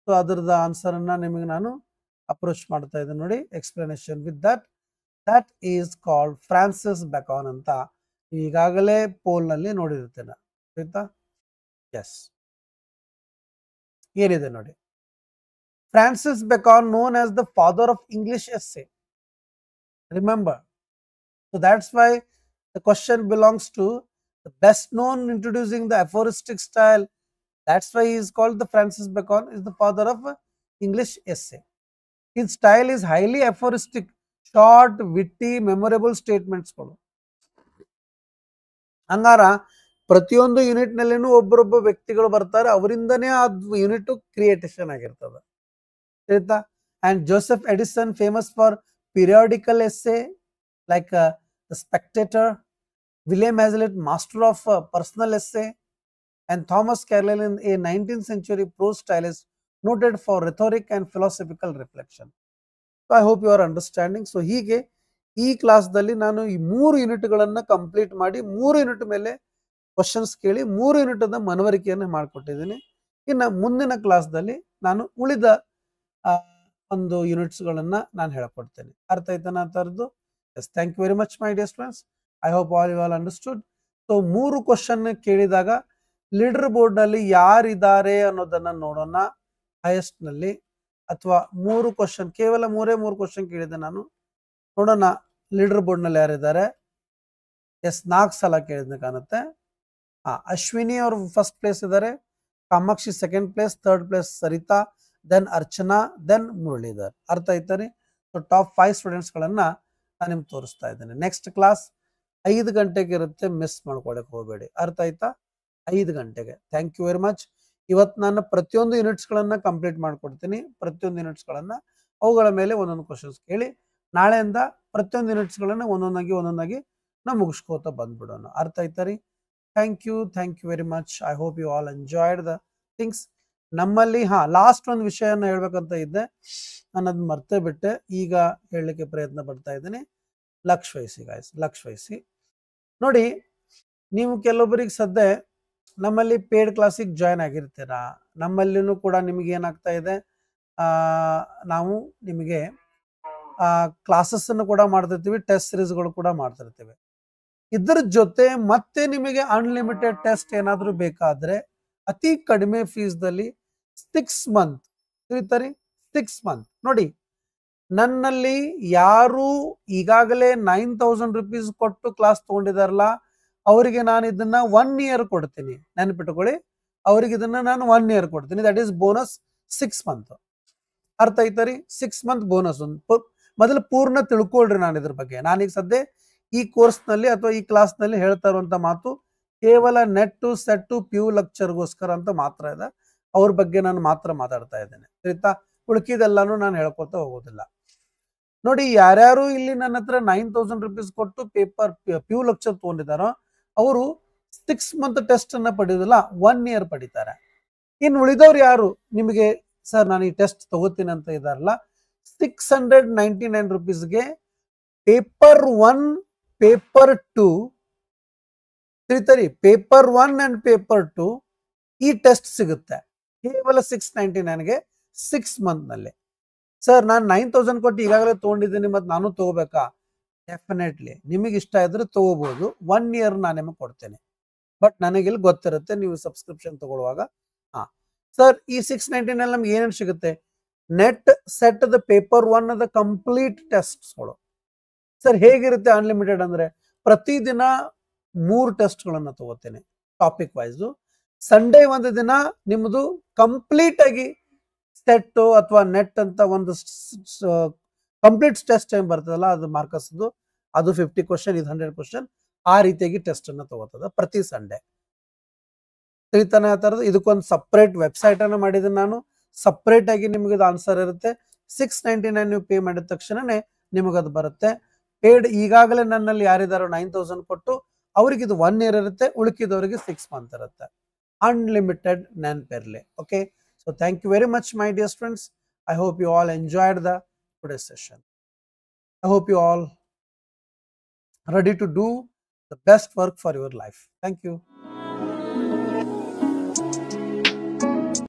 ಸೊ ಅದ್ರದ್ದು ಆನ್ಸರ್ ಅನ್ನ ನಿಮಗೆ ನಾನು ಅಪ್ರೋಚ್ ಮಾಡ್ತಾ ಇದ್ದೀನಿ ನೋಡಿ, explanation with that is called Francis Bacon ಅಂತ ಈಗಾಗಲೇ ಪೋಲ್ನಲ್ಲಿ ನೋಡಿರ್ತೇನೆ, ಆಯ್ತಾ? ಎಸ್, ಏನಿದೆ ನೋಡಿ, Francis Bacon known as the father of English essay. Remember, so that's why the question belongs to the best known introducing the aphoristic style. That's why he is called the Francis Bacon is the father of English essay. His style is highly aphoristic, short, witty, memorable statements. ಹಂಗಾರ ಪ್ರತಿಯೊಂದು ಯೂನಿಟ್ ನಲ್ಲಿನೂ ಒಬ್ಬರೊಬ್ಬ ವ್ಯಕ್ತಿಗಳು ಬರ್ತಾರೆ, ಅವರಿಂದನೇ ಆ ಯೂನಿಟ್ ಕ್ರಿಯೇಟೇಷನ್ ಆಗಿರ್ತದೆ, ಆಯ್ತಾ? And Joseph Edison famous for periodical essay like The Spectator, William Hazlitt master of personal essay, and Thomas Carlyle in a 19th century prose stylist noted for rhetoric and philosophical reflection. So I hope you are understanding. So ಹೀಗೆ ಈ ಕ್ಲಾಸ್ದಲ್ಲಿ ನಾನು ಈ 3 ಯೂನಿಟ್ಗಳನ್ನು ಕಂಪ್ಲೀಟ್ ಮಾಡಿ 3 ಯೂನಿಟ್ ಮೇಲೆ ಕ್ವಶನ್ಸ್ ಕೇಳಿ 3 ಯೂನಿಟ್ ಮನವರಿಕೆಯನ್ನು ಮಾಡಿಕೊಟ್ಟಿದ್ದೀನಿ. ಇನ್ನು ಮುಂದಿನ ಕ್ಲಾಸ್ದಲ್ಲಿ ನಾನು ಉಳಿದ ಒಂದು ಯೂನಿಟ್ಸ್ಗಳನ್ನು ನಾನು ಹೇಳ್ಕೊಡ್ತೇನೆ. ಅರ್ಥ ಆಯ್ತಾನ ಥರದ್ದು? Yes, thank you very much my dear students. I hope all you all understood. So 3 question ಕೇಳಿದಾಗ ಲೀಡರ್ ಬೋರ್ಡ್ನಲ್ಲಿ ಯಾರಿದ್ದಾರೆ ಅನ್ನೋದನ್ನು ನೋಡೋಣ ಹೈಯೆಸ್ಟ್ನಲ್ಲಿ, ಅಥವಾ 3 ಕ್ವಶನ್ ಕೇವಲ 3 ಕ್ವಶನ್ ಕೇಳಿದೆ ನಾನು, ನೋಡೋಣ ಲೀಡರ್ ಬೋರ್ಡ್ನಲ್ಲಿ ಯಾರಿದ್ದಾರೆ. ಎಸ್, 4 ಸಲ ಕೇಳಿದ್ನ ಕಾಣುತ್ತೆ. ಅಶ್ವಿನಿ ಅವರು ಫಸ್ಟ್ ಪ್ಲೇಸ್ ಇದ್ದಾರೆ, Kamakshi second place, third place Sarita, then Archana, then Muralidhar. ಅರ್ಥ ಆಯ್ತಾರೆ? ಸೊ ಟಾಪ್ 5 ಸ್ಟೂಡೆಂಟ್ಸ್ಗಳನ್ನು ನಾನು ನಿಮ್ಗೆ ತೋರಿಸ್ತಾ ಇದ್ದೇನೆ. ನೆಕ್ಸ್ಟ್ ಕ್ಲಾಸ್ 5 ಗಂಟೆಗೆ ಇರುತ್ತೆ, ಮಿಸ್ ಮಾಡ್ಕೊಳಕ್ಕೆ ಹೋಗಬೇಡಿ. ಅರ್ಥ ಆಯ್ತಾ? 5 ಗಂಟೆಗೆ. Thank you very much. ಇವತ್ತು ನಾನು ಪ್ರತಿಯೊಂದು ಯೂನಿಟ್ಸ್ಗಳನ್ನು ಕಂಪ್ಲೀಟ್ ಮಾಡ್ಕೊಡ್ತೀನಿ. ಪ್ರತಿಯೊಂದು ಯೂನಿಟ್ಸ್ಗಳನ್ನು ಅವುಗಳ ಮೇಲೆ ಒಂದೊಂದು ಕ್ವಶನ್ಸ್ ಕೇಳಿ ನಾಳೆಯಿಂದ ಪ್ರತಿಯೊಂದು ಯೂನಿಟ್ಸ್ಗಳನ್ನು ಒಂದೊಂದಾಗಿ ನಾವು ಮುಗಿಸ್ಕೋತಾ ಬಂದ್ಬಿಡೋಣ. ಅರ್ಥ ಆಯ್ತಾ ರೀ? Thank you very much. I hope you all enjoyed the things. ನಮ್ಮಲ್ಲಿ ಲಾಸ್ಟ್ ಒಂದು ವಿಷಯನ ಹೇಳ್ಬೇಕಂತ ಇದ್ದೆ, ನಾನು ಅದನ್ನ ಮರ್ತೇ ಬಿಟ್ಟೆ, ಈಗ ಹೇಳಲಿಕ್ಕೆ ಪ್ರಯತ್ನ ಪಡ್ತಾ ಇದ್ದೀನಿ. ಲಕ್ಷ ವಹಿಸಿ ಗಾಯ್ಸ್, ಲಕ್ಷ ವಹಿಸಿ ನೋಡಿ. ನೀವು ಕೆಲವೊಬ್ಬರಿಗೆ ಸದ್ಯ ನಮ್ಮಲ್ಲಿ ಪೇಡ್ ಕ್ಲಾಸಿಗೆ ಜಾಯ್ನ್ ಆಗಿರ್ತೀರಾ. ನಮ್ಮಲ್ಲಿನೂ ಕೂಡ ನಿಮಗೆ ಏನಾಗ್ತಾ ಇದೆ, ನಾವು ನಿಮಗೆ ಕ್ಲಾಸಸ್ಸನ್ನು ಕೂಡ ಮಾಡ್ತಿರ್ತೀವಿ, ಟೆಸ್ಟ್ ಸಿರೀಸ್ಗಳು ಕೂಡ ಮಾಡ್ತಿರ್ತೀವಿ. ಇದ್ರ ಜೊತೆ ಮತ್ತೆ ನಿಮಗೆ ಅನ್ಲಿಮಿಟೆಡ್ ಟೆಸ್ಟ್ ಏನಾದರೂ ಬೇಕಾದರೆ ಅತಿ ಕಡಿಮೆ ಫೀಸ್ದಲ್ಲಿ 6 ಮಂತ್ ತಿಳಿತಾರೆ. 6 ಮಂತ್ ನೋಡಿ, ನನ್ನಲ್ಲಿ ಯಾರು ಈಗಾಗಲೇ 9000 rupees ಕೊಟ್ಟು ಕ್ಲಾಸ್ ತಗೊಂಡಿದಾರಲ್ಲ ಅವರಿಗೆ ನಾನು ಇದನ್ನ 1 year ಕೊಡ್ತೀನಿ. ನೆನಪಿಟ್ಕೊಳ್ಳಿ, ಅವ್ರಿಗೆ ಇದನ್ನ ನಾನು 1 year ಕೊಡ್ತೀನಿ. That is bonus 6 month. ಅರ್ಥ ಆಯ್ತರಿ? 6 ಮಂತ್ ಬೋನಸ್. ಮೊದಲು ಪೂರ್ಣ ತಿಳ್ಕೊಳ್ರಿ ನಾನು ಇದ್ರ ಬಗ್ಗೆ. ನಾನೀಗ ಸದ್ಯ ಈ ಕೋರ್ಸ್ನಲ್ಲಿ ಅಥವಾ ಈ ಕ್ಲಾಸ್ನಲ್ಲಿ ಹೇಳ್ತಾ ಇರುವಂತ ಮಾತು ಕೇವಲ ನೆಟ್ಟು ಸೆಟ್ಟು ಪ್ಯೂ ಲೆಕ್ಚರ್ಗೋಸ್ಕರ ಅಂತ ಮಾತ್ರ ಇದೆ. ಅವ್ರ ಬಗ್ಗೆ ನಾನು ಮಾತ್ರ ಮಾತಾಡ್ತಾ ಇದ್ದೇನೆ, ಆಯ್ತಾ? ಉಳ್ಕಿದೆಲ್ಲಾನು ನಾನು ಹೇಳ್ಕೊತಾ ಹೋಗೋದಿಲ್ಲ. ನೋಡಿ, ಯಾರ್ಯಾರು ಇಲ್ಲಿ ನನ್ನ ಹತ್ರ 9000 rupees ಕೊಟ್ಟು ಪೇಪರ್ ಪ್ಯೂ ಲೆಕ್ಚರ್ ತಗೊಂಡಿದ್ದಾರೋ ಅವರು 6 ಮಂತ್ ಟೆಸ್ಟ್ ಅನ್ನ ಪಡೆಯೋದಿಲ್ಲ, 1 year ಪಡಿತಾರೆ. ಇನ್ನು ಉಳಿದವ್ರು ಯಾರು ನಿಮಗೆ ಸರ್ ನಾನು ಈ ಟೆಸ್ಟ್ ತಗೋತೀನಿ ಅಂತ ಇದಾರಲ್ಲ, 699 rupeesಗೆ ಪೇಪರ್ 1 ಪೇಪರ್ 2 ತಿಳಿತರಿ, ಪೇಪರ್ 1 ಅಂಡ್ ಪೇಪರ್ 2 ಈ ಟೆಸ್ಟ್ ಸಿಗುತ್ತೆ ಕೇವಲ 699ಗೆ 6 ಮಂತ್ ನಲ್ಲಿ. ಸರ್ ನಾನು 9000 ಕೊಟ್ಟು ಈಗಾಗಲೇ ತಗೊಂಡಿದ್ದೀನಿ, ಮತ್ತೆ ನಾನು ತಗೋಬೇಕಾ? ಡೆಫಿನೆಟ್ಲಿ ನಿಮಗೆ ಇಷ್ಟ ಇದ್ರೆ ತಗೋಬಹುದು. 1 year ನಾನು ನಿಮಗೆ ಕೊಡ್ತೇನೆ. ಬಟ್ ನನಗಿಲ್ಲಿ ಗೊತ್ತಿರುತ್ತೆ ನೀವು ಸಬ್ಸ್ಕ್ರಿಪ್ಷನ್ ತಗೊಳ್ಳುವಾಗ. ಸರ್ ಈ 699 ನಮ್ಗೆ ಏನೇನು ಸಿಗುತ್ತೆ? NET SET the paper 1 the complete ಟೆಸ್ಟ್ಸ್ಗಳು. ಸರ್ ಹೇಗಿರುತ್ತೆ ಅನ್ಲಿಮಿಟೆಡ್ ಅಂದ್ರೆ, ಪ್ರತಿದಿನ 3 ಟೆಸ್ಟ್ಗಳನ್ನು ತಗೋತೇನೆ ಟಾಪಿಕ್ ವೈಸು. ಸಂಡೇ ಒಂದು ದಿನ ನಿಮ್ಮದು ಕಂಪ್ಲೀಟ್ ಆಗಿ ಸೆಟ್ ಅಥವಾ ನೆಟ್ ಅಂತ ಒಂದು ಕಂಪ್ಲೀಟ್ ಟೆಸ್ಟ್ ಟೈಮ್ ಬರ್ತದಲ್ಲ, ಅದು ಮಾರ್ಕಸ್ ಅದು 50 ಕ್ವಶನ್, ಇದು 100 ಕ್ವಶನ್. ಆ ರೀತಿಯಾಗಿ ಟೆಸ್ಟ್ ಅನ್ನು ತಗೋತದ ಪ್ರತಿ ಸಂಡೇ. ತಿಳಿತಾನೆ ಆ ಥರದ್ದು. ಇದಕ್ಕೊಂದು ಸಪ್ರೇಟ್ ವೆಬ್ಸೈಟ್ ಅನ್ನು ಮಾಡಿದ್ದೀನಿ ನಾನು. ಸಪ್ರೇಟ್ ಆಗಿ ನಿಮಗೆ ಇದು ಆನ್ಸರ್ ಇರುತ್ತೆ. 699 ನೀವು ಪೇ ಮಾಡಿದ ತಕ್ಷಣನೇ ನಿಮಗದು ಬರುತ್ತೆ. ಪೇಡ್ ಈಗಾಗಲೇ ನನ್ನಲ್ಲಿ ಯಾರಿದಾರೋ 9000 ಕೊಟ್ಟು ಅವ್ರಿಗೆ ಇದು 1 year ಇರುತ್ತೆ, ಉಳುಕಿದವರಿಗೆ 6 ಮಂತ್ ಇರುತ್ತೆ. ಅನ್ಲಿಮಿಟೆಡ್ ನೆನಪಿರಲಿ. Okay, so thank you very much my dear students. I hope you all enjoyed the today's session. I hope you all ready to do the best work for your life. Thank you.